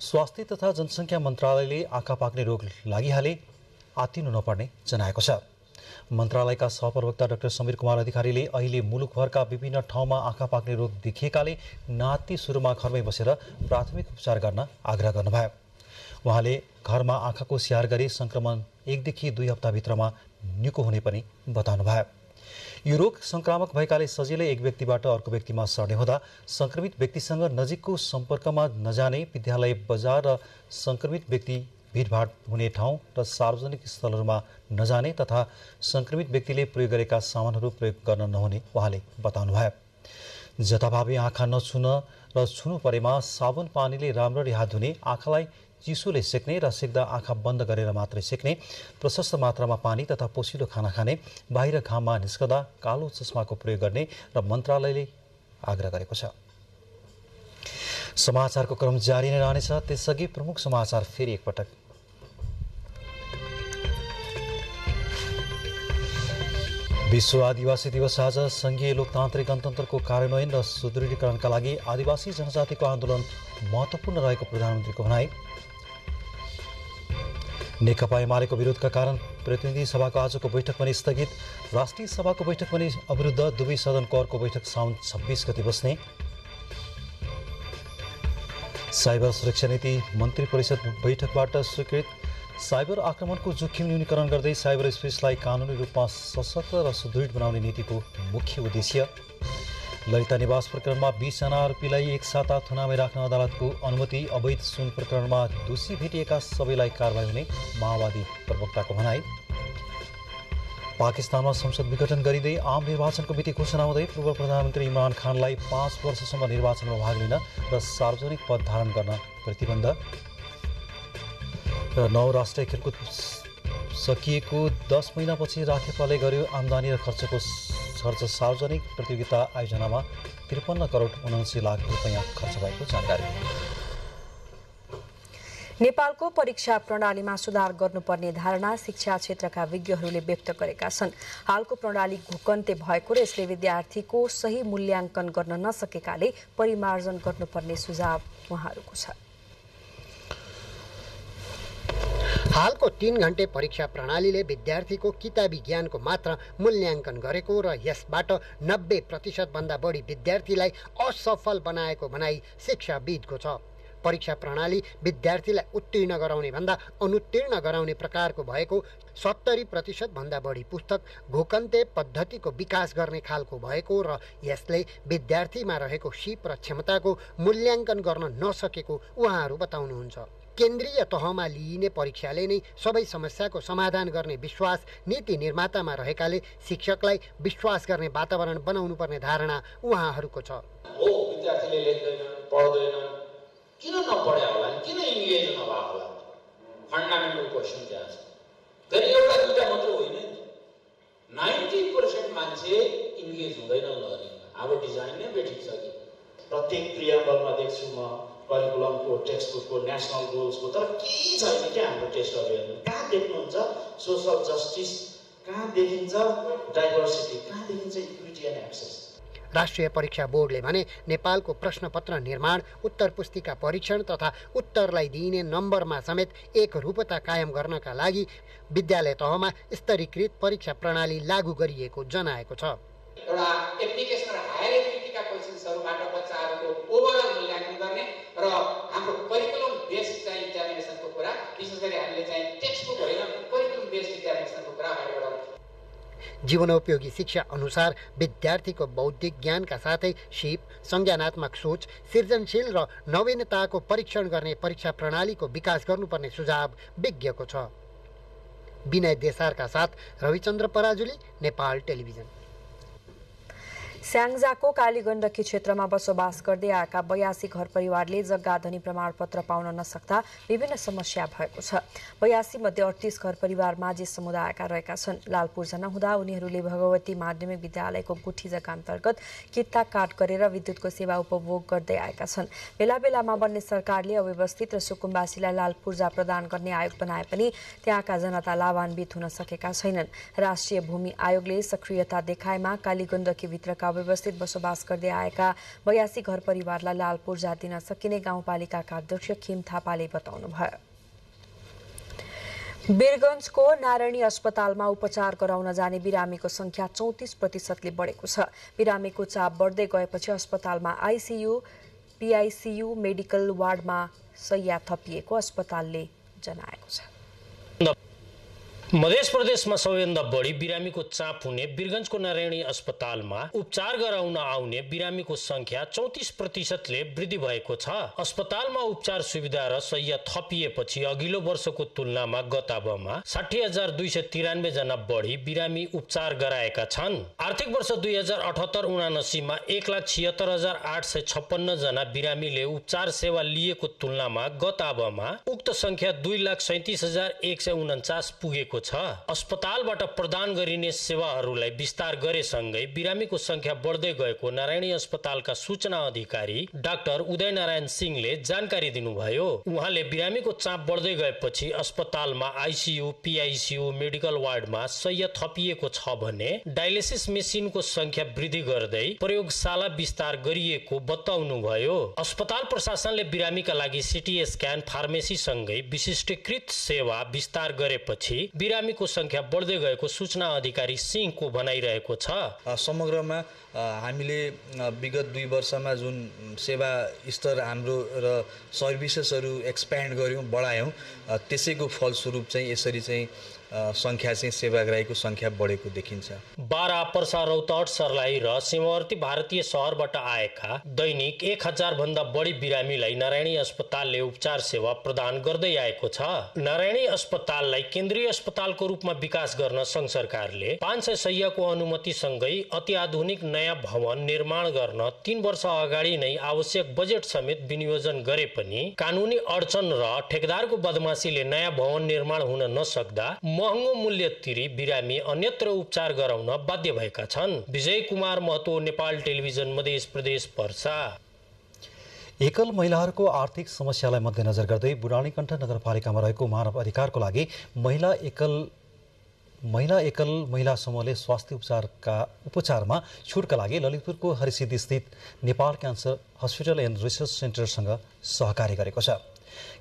स्वास्थ्य तथा जनसङ्ख्या मन्त्रालयले आँखा पाक्ने रोग लागिहाले आत्तिनु नपर्ने जनाएको छ। मन्त्रालयका सहप्रवक्ता डाक्टर समीर कुमार अधिकारीले अहिले मुलुकभरका विभिन्न ठाउँमा आँखा पाक्ने रोग देखिएकाले नाति सुरुमा घरमै बसेर प्राथमिक उपचार गर्न आग्रह गर्नुभयो। उहाँले घरमा आँखाको स्याहार गरी संक्रमण 1 देखि 2 हप्ताभित्रमा निको हुने पनि बताउनुभयो। यो रोग संक्रामक भएकाले सजिलै एक व्यक्तिबाट अर्को व्यक्तिमा सर्ने हुँदा संक्रमित व्यक्तिसँग नजिकको सम्पर्कमा नजाने, विद्यालय, बजार र संक्रमित व्यक्ति भिडभाड हुने ठाउँ र सार्वजनिक स्थलहरूमा नजाने तथा संक्रमित व्यक्तिले प्रयोग गरेका सामानहरू प्रयोग गर्न नहुने उहाँले बताउनुभयो। जथाभावी आँखा नछुन र छुनु परेमा साबुन पानीले राम्ररी हात धुने, आँखालाई चिसोले सेक्ने र सेक्दा आँखा बन्द गरेर मात्रै सेक्ने, प्रशस्त मात्रामा पानी तथा पोसिलो खाना खाने, बाहिर घाममा निस्कदा कालो चस्माको प्रयोग गर्ने र मन्त्रालयले आग्रह गरेको छ। समाचारको क्रम जारी नै रहनेछ। त्यसअघि प्रमुख समाचार फेरि एकपटक। विश्व आदिवासी दिवस आज संघीय लोकतान्त्रिक गणतन्त्रको कार्यान्वयन र सुदृढीकरणका लागि आदिवासी जनजातिको आन्दोलन महत्त्वपूर्ण रहेको प्रधानमन्त्रीको भनाई। नेकपा एमालेको विरोधका कारण प्रतिनिधि सभाको आजको बैठक पनि स्थगित। राष्ट्रिय सभाको बैठक पनि अवरुद्ध। दुवै सदनको अर्को बैठक साउन 26 गते बस्ने। साइबर सुरक्षा नीति मन्त्री परिषद बैठकबाट स्वीकृत। साइबर आक्रमणको जोखिम न्यूनीकरण गर्दै साइबर स्पेसलाई कानुनी रूपमा सशक्त र सुदृढ बनाउने नीतिको मुख्य उद्देश्य। ललिता निवास प्रकरणमा 20 जना आरोपीलाई एकसाथ थुनामै राख्न अदालतको अनुमति। अवैध सुन प्रकरणमा दोषी भेटिएका सबैलाई कारबाही हुने माओवादी प्रवक्ताको भनाई। पाकिस्तानमा संसद विघटन गरिँदै आम निर्वाचनको मिति घोषणा हुँदै पूर्व प्रधानमन्त्री इमरान खानलाई 5 वर्षसम्म निर्वाचनमा भाग लिन र सार्वजनिक पद धारण गर्न प्रतिबन्ध। र 9 राष्ट्रिय खेलकुद सकिएको 10 महिनापछि राखेपाले गर्यो आम्दानी र खर्च सार्वजनिक प्रतियोगिता आयोजनामा 53 करोड 79 लाख रुपैयाँ खर्च भएको जानकारी। नेपालको परीक्षा प्रणालीमा सुधार गर्नुपर्ने धारणा शिक्षा क्षेत्रका विज्ञहरूले व्यक्त गरेका छन्। हालको प्रणाली घुकन्ते भएको र यसले विद्यार्थीको सही मूल्याङ्कन गर्न नसकेकाले परिमार्जन गर्नुपर्ने सुझाव उहाँहरूको छ। हालको 3 घण्टे परीक्षा प्रणालीले विद्यार्थीको किताबी ज्ञानको मात्र मूल्याङ्कन गरेको र यसबाट 90% भन्दा बढी विद्यार्थीलाई असफल बनाएको भनाई शिक्षाविदको छ। परीक्षा प्रणाली विद्यार्थीलाई उत्तीर्ण गराउने भन्दा अनुत्तीर्ण गराउने प्रकारको भएको 70% भन्दा बढी पुस्तक घोकन्ते पद्धतिको विकास गर्ने खालको भएको र यसले विद्यार्थीमा रहेको सिप र क्षमताको मूल्याङ्कन गर्न नसकेको उहाँहरू बताउनुहुन्छ। केन्द्रीय तहमा लिइने परीक्षाले नै सबै समस्याको समाधान गर्ने विश्वास नीति निर्मातामा रहेकाले शिक्षकलाई विश्वास गर्ने वातावरण बनाउनु पर्ने धारणा उहाँहरूको छ। हो विद्यार्थीले लेख्दैन, पढ्दैन, किन नपढ्या होला, किन इन्गेज नभएको होला, फन्डामेन्टल क्वेसन त्यहाँ छ। फेरि एउटा दुईटा मात्र होइन, 90% मान्छे इन्गेज हुँदैन लर्निङमा। हाम्रो डिजाइन नै बेठिक छ कि प्रत्येक प्रियाम्बलमा देख्छु म करिकुलमको टेक्स्टबुकको नेसनल गोल्सको, तर केही छैन क्या हाम्रो टेस्टहरू हेर्नु। कहाँ देख्नुहुन्छ सोसल जस्टिस, कहाँ देखिन्छ डाइभर्सिटी, कहाँ देखिन्छ इक्विटी एन्ड एक्सेस। राष्ट्रिय परीक्षा बोर्डले भने नेपालको प्रश्नपत्र निर्माण, उत्तर पुस्तिका परीक्षण तथा उत्तरलाई दिइने नम्बरमा समेत एक रूपता कायम गर्नका लागि विद्यालय तहमा स्तरीकृत परीक्षा प्रणाली लागू गरिएको जनाएको छ। एउटा एप्लिकेसन र हायर एप्लिकेका क्वेशन्सहरुबाट बच्चाहरुको ओभरअल मूल्याङ्कन गर्ने र हाम्रो करिकुलम बेस्ड चाहिँ एक्जामिनेसनको कुरा, विशेष गरी हामीले चाहिँ टेक्स्टबुक होइन करिकुलम बेस्ड एक्जामिनेसनको कुरा अगाडि बढाउनु। जीवनोपयोगी शिक्षा अनुसार विद्यार्थीको बौद्धिक ज्ञानका साथै सिप, संज्ञानात्मक सोच, सृजनशील र नवीनताको परीक्षण गर्ने परीक्षा प्रणालीको विकास गर्नुपर्ने सुझाव विज्ञको छ। विनय देसारका साथ रविचन्द्र पराजुली, नेपाल टेलिभिजन। स्याङ्जाको कालीगण्डकी क्षेत्रमा बसोबास गर्दै आएका 82 घर परिवारले जग्गाधनी प्रमाणपत्र पाउन नसक्दा विभिन्न समस्या भएको छ। 82 मध्ये 38 घर परिवार माझी समुदायका रहेका छन्। लाल पूर्जा नहुँदा उनीहरूले भगवती माध्यमिक विद्यालयको गुठी जग्गा अन्तर्गत कित्ता काट गरेर विद्युतको सेवा उपभोग गर्दै आएका छन्। बेला बेलामा बन्ने सरकारले अव्यवस्थित र सुकुम्बासीलाई लाल पूर्जा प्रदान गर्ने आयोग बनाए पनि त्यहाँका जनता लाभान्वित हुन सकेका छैनन्। राष्ट्रिय भूमि आयोगले सक्रियता देखाएमा कालीगण्डकी भित्रका व्यवस्थित बसोबास गर्दै आएका 82 घर परिवारलाई लाल पूर्जा दिन सकिने गाउँपालिकाका अध्यक्ष खिम थापाले बताउनुभयो। वीरगञ्जको नारायणी अस्पतालमा उपचार गराउन जाने बिरामीको संख्या 34% बढेको छ। बिरामीको चाप बढ्दै गएपछि अस्पतालमा आइसियु, पिआइसियु, मेडिकल वार्डमा शैय्या थपिएको अस्पतालले जनाएको छ। मध्य प्रदेशमा सबैभन्दा बढी बिरामीको चाप हुने वीरगञ्जको नारायणी अस्पतालमा उपचार गराउन आउने बिरामीको संख्या 34%ले वृद्धि भएको छ। अस्पतालमा उपचार सुविधा र शैय्या थपिएपछि अघिल्लो वर्षको तुलनामा गत अबमा 60,293 जना बढी बिरामी उपचार गराएका छन्। आर्थिक वर्ष 2078-79 मा 1,76,856 जना बिरामीले उपचार सेवा लिएको तुलनामा गत अबमा उक्त संख्या 2,37,149 पुगेको छ। अस्पतालबाट प्रदान गरिने सेवाहरूलाई विस्तार गरेसँगै बिरामीको संख्या बढ्दै गएको नारायणी अस्पतालका सूचना अधिकारी डाक्टर उदय नारायण सिंहले जानकारी दिनुभयो। उहाँले बिरामीको चाप बढ्दै गएपछि अस्पतालमा आइसियु, पिआइसियु, मेडिकल वार्डमा शैय्या थपिएको छ भने डायलिसिस मेसिनको संख्या वृद्धि गर्दै प्रयोगशाला विस्तार गरिएको बताउनुभयो। अस्पताल प्रशासनले बिरामीका लागि सिटी स्क्यान, फार्मेसी सँगै विशिष्टीकृत सेवा विस्तार गरेपछि बिरामीको संख्या बढ्दै गएको सूचना अधिकारी सिंहको भनाइरहेको छ। समग्रमा हामीले विगत 2 वर्षमा जुन सेवा स्तर हाम्रो र सर्भिसेसहरू एक्सप्यान्ड गर्यौं, बढायौं, त्यसैको फलस्वरूप चाहिँ यसरी चाहिँ संख्या चाहिँ सेवाग्राहीको संख्या बढेको देखिन्छ। बारा, पर्सा, रौतहट, सर्लाही र सीमावर्ती भारतीय शहरबाट आएका दैनिक 1000 भन्दा बढी बिरामीलाई नारायणी अस्पतालले उपचार सेवा प्रदान गर्दै आएको छ। नारायणी अस्पताललाई केन्द्रीय अस्पतालको रूपमा विकास गर्न संघ सरकारले 500 शैय्याको अनुमति सँगै अति आधुनिक नयाँ भवन निर्माण गर्न 3 वर्ष अगाडि नै आवश्यक बजेट समेत विनियोजन गरे पनि कानुनी अडचन र ठेकेदारको बदमाशीले नयाँ भवन निर्माण हुन नसक्दा महँगो मूल्य तिरी बिरामी अन्यत्र उपचार गराउन बाध्य भएका छन्। विजय कुमार महतो, नेपाल टेलिभिजन, मध्य प्रदेश, पर्सा। एकल महिलाहरूको आर्थिक समस्यालाई मध्यनजर गर्दै बुढानीकण्ठ नगरपालिकामा रहेको मानव अधिकारको लागि महिला समूहले स्वास्थ्य उपचारमा छुटका लागि ललितपुरको हरिसिद्धि स्थित Nepal cancer hospital and research सेन्टरसँग सहकारी गरेको छ।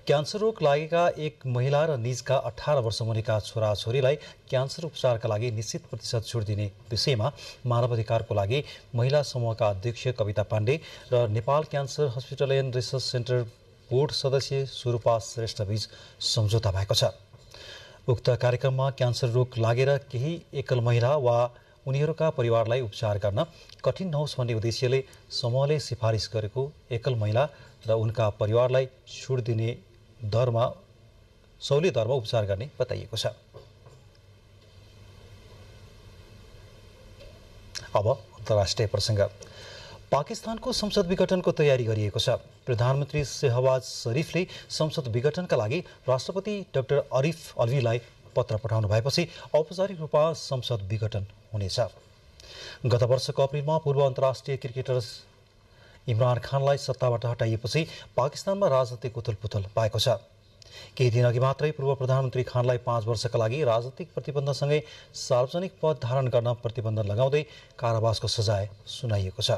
क्यान्सर रोग लागेका एक महिला र निजका 18 वर्ष मुनिका छोराछोरीलाई क्यान्सर उपचारका लागि निश्चित प्रतिशत छुट दिने विषयमा मानव अधिकारको लागि महिला समूहका अध्यक्ष कविता पाण्डे र Nepal cancer hospital and research centre board सदस्य सुरूपा श्रेष्ठबीच सम्झौता भएको छ। उक्त कार्यक्रममा क्यान्सर रोग लागेर केही एकल महिला वा उनीहरूका परिवारलाई उपचार गर्न कठिन नहोस् भन्ने उद्देश्यले समूहले सिफारिस गरेको एकल महिला र उनका परिवारलाई छुट दिने दरमा उपचार गर्ने बताइएको छ। अब अन्तर्राष्ट्रिय प्रसङ्ग। पाकिस्तानको संसद विघटनको तयारी गरिएको छ। प्रधानमन्त्री शहबाज शरीफले संसद विघटनका लागि राष्ट्रपति डाक्टर आरिफ अलवीलाई पत्र पठाउनु भएपछि औपचारिक रूपमा संसद विघटन हुनेछ। गत वर्षको अप्रिलमा पूर्व अन्तर्राष्ट्रिय क्रिकेटर इमरान खानलाई सत्ताबाट हटाइएपछि पाकिस्तानमा राजनीतिक उथलपुथल भएको छ। केही दिन अघि मात्रै पूर्व प्रधानमन्त्री खानलाई 5 वर्षका लागि राजनीतिक प्रतिबन्धसँगै सार्वजनिक पद धारण गर्न प्रतिबन्ध लगाउँदै कारावासको सजाय सुनाइएको छ।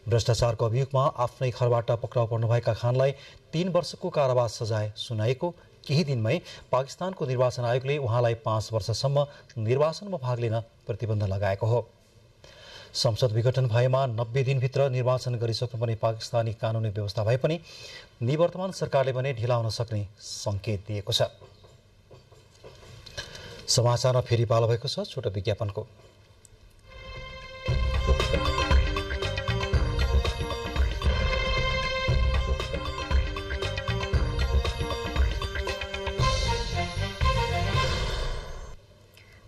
भ्रष्टाचारको अभियोगमा आफ्नै घरबाट पक्राउ पर्नुभएका खानलाई 3 वर्षको कारावास सजाय सुनाएको केही दिनमै पाकिस्तानको निर्वाचन आयोगले उहाँलाई 5 वर्षसम्म निर्वाचनमा भाग लिन प्रतिबन्ध लगाएको हो। संसद विघटन भएमा 90 दिनभित्र निर्वाचन गरिसक्नुपर्ने पाकिस्तानी कानुनी व्यवस्था भए पनि निवर्तमान सरकारले भने ढिलाउन सक्ने संकेत दिएको छ। समाचारमा फेरि पालो भएको छ छोटो विज्ञापनको।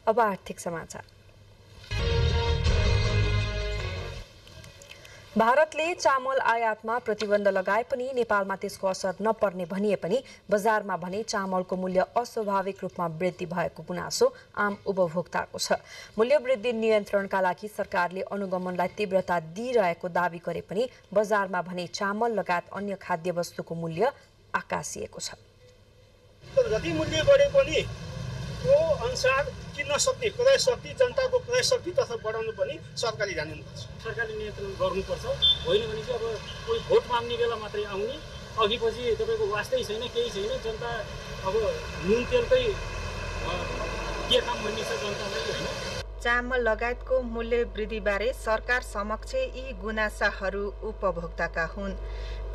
अब आर्थिक समाचार। भारतले चामल आयातमा प्रतिबन्ध लगाए पनि नेपालमा त्यसको असर नपर्ने भनिए पनि बजारमा भने चामलको मूल्य अस्वाभाविक रूपमा वृद्धि भएको गुनासो आम उपभोक्ताको छ। मूल्य वृद्धि नियन्त्रणका लागि सरकारले अनुगमनलाई तीव्रता दिइरहेको दावी गरे पनि बजारमा भने चामल लगायत अन्य खाद्य वस्तुको मूल्य आकाशिएको छ। जति मूल्य बढे पनि त्यो अनुसार किन्न सक्ने क्रय शक्ति जनताको क्रय शक्ति तर्फ बढाउनु पनि सरकारले जान्नुपर्छ। सरकारले नियन्त्रण गर्नुपर्छ। होइन भने चाहिँ अब कोही भोट माग्ने बेला मात्रै आउने, अघिपछि तपाईँको वास्तै छैन, केही छैन, जनता अब नुन तेलकै के काम भन्ने छ जनतालाई होइन। चामल लगायतको मूल्य वृद्धिबारे सरकार समक्ष यी गुनासाहरू उपभोक्ताका हुन्।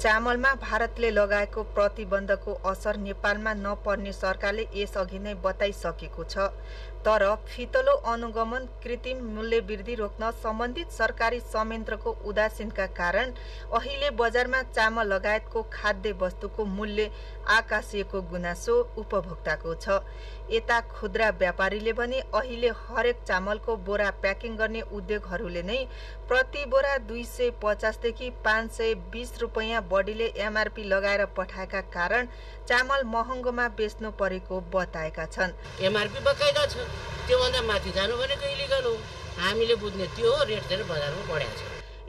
चामलमा भारतले लगाएको प्रतिबन्धको असर नेपालमा नपर्ने सरकारले यसअघि नै बताइसकेको छ। तर फितलो अनुगमन कृत्रिम मूल्य वृद्धि रोक्न सम्बन्धित सरकारी संयन्त्रको उदासीनका कारण अहिले बजारमा चामल लगायतको खाद्य वस्तुको मूल्य आकाशिएको गुनासो उपभोक्ताको छ। यता खुद्रा व्यापारीले भने अहिले हरेक चामलको बोरा प्याकिङ गर्ने उद्योगहरूले नै प्रति बोरा 250 देखि 520 रुपैयाँ बढीले एमआरपी लगाएर पठाएका कारण चामल महँगोमा बेच्नु परेको बताएका छन्। एमआरपी बकाइदा छ, त्योभन्दा माथि जानु भनेको इलिगल हो। हामीले बुझ्ने त्यो हो, रेट चाहिँ बजारमा बढेको छ।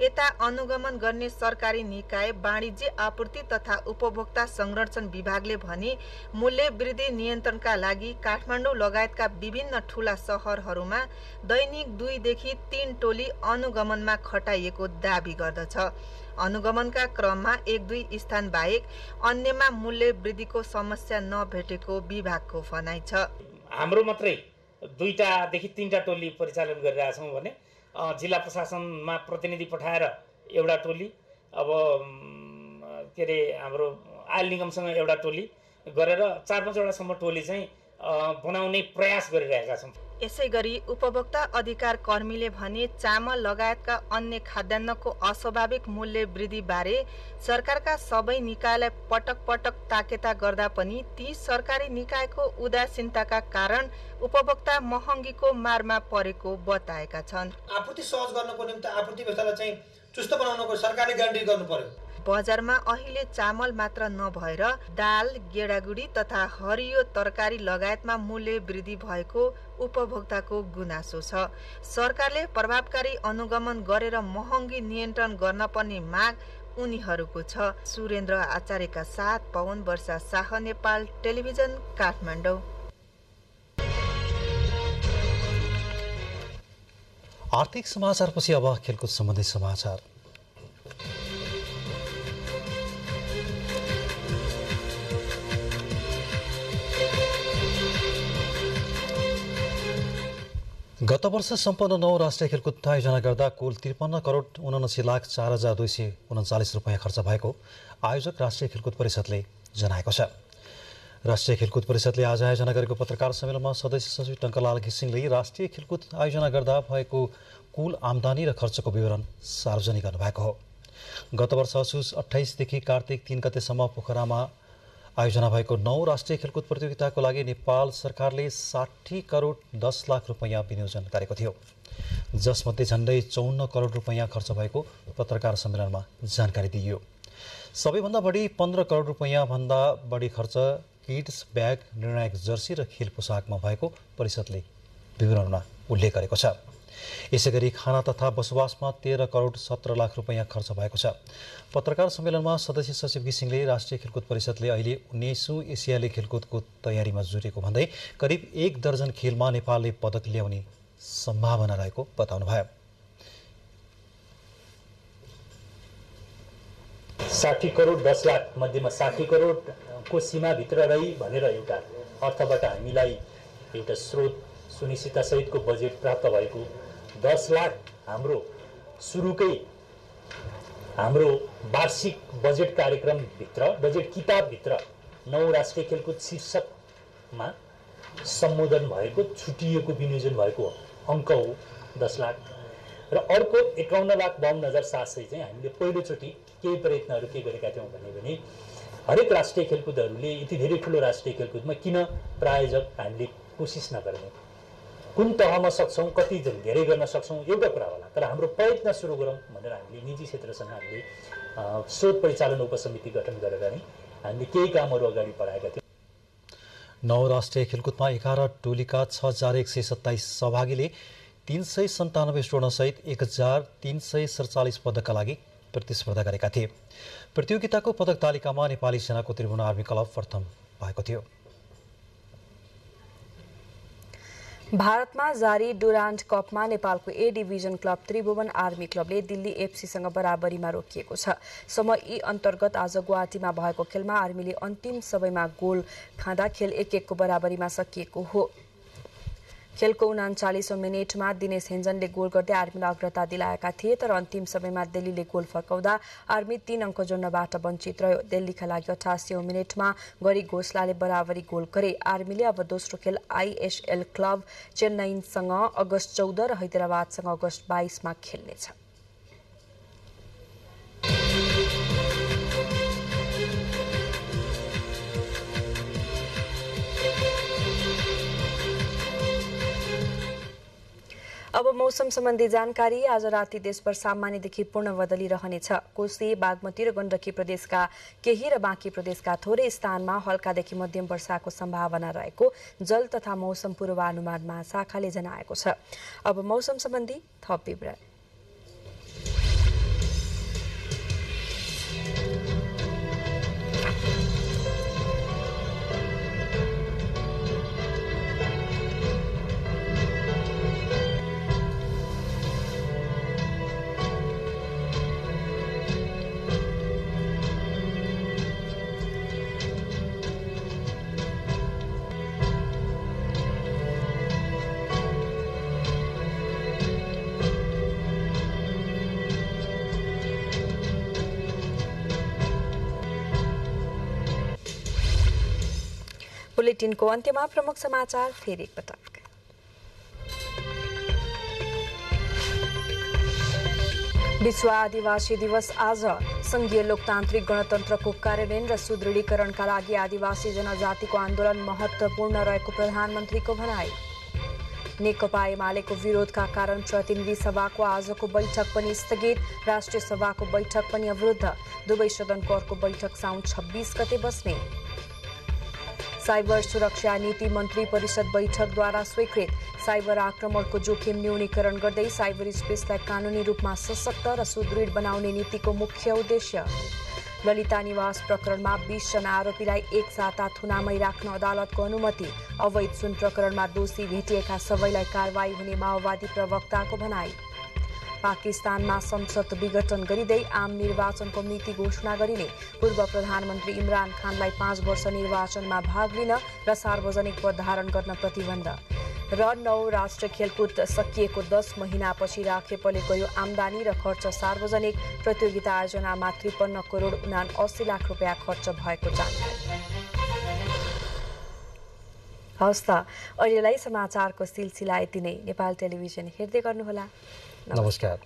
यता अनुगमन गर्ने सरकारी निकाय वाणिज्य आपूर्ति तथा उपभोक्ता संरक्षण विभागले भने मूल्य वृद्धि नियन्त्रणका लागि काठमाडौँ लगायतका विभिन्न ठूला शहरहरूमा दैनिक 2 देखि 3 टोली अनुगमनमा खटाइएको दावी गर्दछ। अनुगमनका क्रममा 1-2 स्थान बाहेक अन्यमा मूल्य वृद्धिको समस्या नभेटेको विभागको भनाइ छ। हाम्रो मात्रै 2 देखि 3 टोली परिचालन गरिरहेछौँ भने जिल्ला प्रशासनमा प्रतिनिधि पठाएर एउटा टोली, अब के अरे हाम्रो आयल निगमसँग एउटा टोली गरेर 4-5 वटासम्म टोली चाहिँ बनाउने प्रयास गरिरहेका छौँ। यसै गरी उपभोक्ता अधिकार कर्मीले भने चामल लगायतका अन्य खाद्यान्नको अस्वाभाविक मूल्य वृद्धि बारे सरकारका सबै निकायलाई पटक पटक ताकेता गर्दा पनि ती सरकारी निकायको उदासीनताका कारण उपभोक्ता महँगीको मारमा परेको बताएका छन्। आपूर्ति सहज गर्नको निम्ति आपूर्ति व्यवस्थालाई चाहिँ चुस्त बनाउनको सरकारले ग्यारेन्टी गर्नु पर्यो। बजारमा अहिले चामल मात्र नभएर दाल, गेडागुडी तथा हरियो तरकारी लगायतमा मूल्य वृद्धि भएको उपभोक्ताको गुनासो छ। सरकारले प्रभावकारी अनुगमन गरेर महँगी नियन्त्रण गर्न पर्ने माग उनीहरूको छ। सुरेन्द्र आचार्यका साथ पवन वर्षा शाह, नेपाल टेलिभिजन, काठमाडौँ। आर्थिक समाचारपछि अब खेलकुद सम्बन्धी समाचार। गत वर्ष सम्पन्न 9 राष्ट्रिय खेलकुद आयोजना गर्दा कुल 53,79,04,239 रुपियाँ खर्च भएको आयोजक राष्ट्रिय खेलकुद परिषदले जनाएको छ। राष्ट्रिय खेलकुद परिषदले आज आयोजना गरेको पत्रकार सम्मेलनमा सदस्य सचिव टङ्कलाल घिसिङले राष्ट्रिय खेलकुद आयोजना गर्दा भएको कुल आम्दानी र खर्चको विवरण सार्वजनिक गर्नुभएको हो। गत वर्ष असोज 28 देखि कार्तिक 3 गतेसम्म पोखरामा आयोजना भएको 9 राष्ट्रिय खेलकुद प्रतियोगिताको लागि नेपाल सरकारले 60 करोड 10 लाख रुपैयाँ विनियोजन गरेको थियो, जसमध्ये झण्डै 54 करोड रुपैयाँ खर्च भएको पत्रकार सम्मेलनमा जानकारी दिइयो। सबैभन्दा बढी 15 करोड रुपैयाँ भन्दा बढी खर्च किड्स ब्याग, निर्णायक जर्सी र खेल पोसाकमा भएको परिषदले विवरणमा उल्लेख गरेको छ। यसैगरी खाना तथा बसोबासमा 13 करोड 17 लाख रुपैयाँ खर्च भएको छ। पत्रकार सम्मेलनमा सदस्य सचिव घिसिङले राष्ट्रिय खेलकुद परिषदले अहिले 19औं एसियाली खेलकुदको तयारीमा जुटेको भन्दै करिब 1 दर्जन खेलमा नेपालले पदक ल्याउने सम्भावना रहेको बताउनुभयो। 60 करोड 10 लाख मध्येमा 60 करोडको सीमाभित्र रही भनेर एउटा अर्थबाट हामीलाई एउटा स्रोत सुनिश्चिततासहितको बजेट प्राप्त भएको 10 लाख हाम्रो सुरुकै हाम्रो वार्षिक बजेट कार्यक्रमभित्र, बजेट किताबभित्र 9 राष्ट्रिय खेलकुद शीर्षकमा सम्बोधन भएको छुटिएको विनियोजन भएको अङ्क हो 10 लाख। र अर्को 51,52,700 चाहिँ हामीले पहिलोचोटि केही प्रयत्नहरू के गरेका थियौँ भने हरेक राष्ट्रिय खेलकुदहरूले यति धेरै ठुलो राष्ट्रिय खेलकुदमा किन प्रायोजक हामीले कोसिस नगर्ने, कुन तहमा सक्छौँ, कति धेरै गर्न सक्छौँ एउटा कुरा होला, तर हाम्रो प्रयत्न सुरु गरौँ भनेर हामीले निजी क्षेत्रसँग हामीले स्रोत परिचालन उपसमिति गठन गरेर नै हामीले केही कामहरू अगाडि बढाएका थियौँ। 9 राष्ट्रिय खेलकुदमा 11 टोलीका 6,127 सहभागीले 397 स्वर्णसहित 1,347 पदकका लागि प्रतिस्पर्धा गरेका थिए। प्रतियोगिताको पदक तालिकामा नेपाली सेनाको त्रिभुवन आर्मी क्लब प्रथम भएको थियो। भारतमा जारी डुरान्ड कपमा नेपालको A division club Tribhuvan army क्लबले दिल्ली एफसीसँग बराबरीमा रोकिएको छ। समयी अन्तर्गत आज गुवाहाटीमा भएको खेलमा आर्मीले अन्तिम समयमा गोल खाँदा खेल 1-1 को बराबरीमा सकिएको हो। खेलको 39औं मिनेटमा दिनेश हेन्जनले गोल गर्दै आर्मीलाई अग्रता दिलाएका थिए, तर अन्तिम समयमा दिल्लीले गोल फर्काउँदा आर्मी 3 अङ्क जोड्नबाट वञ्चित रह्यो। दिल्लीका लागि 88औं मिनेटमा गरी घोषलाले बराबरी गोल गरे। आर्मीले अब दोस्रो खेल आईएसएल क्लब चेन्नईसँग अगस्त 14 र हैदराबादसँग अगस्त 22 मा खेल्नेछ। अब मौसम सम्बन्धी जानकारी। आज राति देशभर सामान्यदेखि पूर्ण बदली रहनेछ। कोशी, बागमती र गण्डकी प्रदेशका केही र बाँकी प्रदेशका थोरै स्थानमा हल्कादेखि मध्यम वर्षाको सम्भावना रहेको जल तथा मौसम पूर्वानुमान महाशाखाले जनाएको छ। अब मौसम सम्बन्धी थप विवरण। बुलेटिनको अन्त्यमा प्रमुख समाचार फेरि एकपटक। विश्व आदिवासी दिवस आज। संघीय लोकतान्त्रिक गणतन्त्रको कार्यान्वयन र सुदृढीकरणका लागि आदिवासी जनजातिको आन्दोलन महत्त्वपूर्ण रहेको प्रधानमन्त्रीको भनाई। नेकपा एमालेको विरोधका कारण प्रतिनिधि सभाको आजको बैठक पनि स्थगित। राष्ट्रिय सभाको बैठक पनि अवरुद्ध। दुवै सदनको अर्को बैठक साउन 26 गते बस्ने। साइबर सुरक्षा नीति मन्त्री परिषद बैठकद्वारा स्वीकृत। साइबर आक्रमणको जोखिम न्यूनीकरण गर्दै साइबर स्पेसलाई कानूनी रूपमा सशक्त र सुदृढ बनाउने नीतिको मुख्य उद्देश्य। ललिता निवास प्रकरणमा 20 जना आरोपीलाई एक साता थुनामै राख्न अदालतको अनुमति। अवैध सुन प्रकरणमा दोषी भेटिएका सबैलाई कारवाही हुने माओवादी प्रवक्ताको भनाई। पाकिस्तानमा संसद विघटन गरिँदै आम निर्वाचनको मिति घोषणा गरिने। पूर्व प्रधानमन्त्री इमरान खानलाई 5 वर्ष निर्वाचनमा भाग लिन र सार्वजनिक पद धारण गर्न प्रतिबन्ध। र 9 राष्ट्रिय खेलकुद सकिएको 10 महिनापछि राखेपले गयो आम्दानी र खर्च सार्वजनिक। प्रतियोगिता आयोजनामा 53 करोड 79 लाख रुपियाँ खर्च भएको जानकारी। हवस् त अहिलेलाई समाचारको सिलसिला यति नै। नेपाल टेलिभिजन हेर्दै गर्नुहोला। नमस्कार।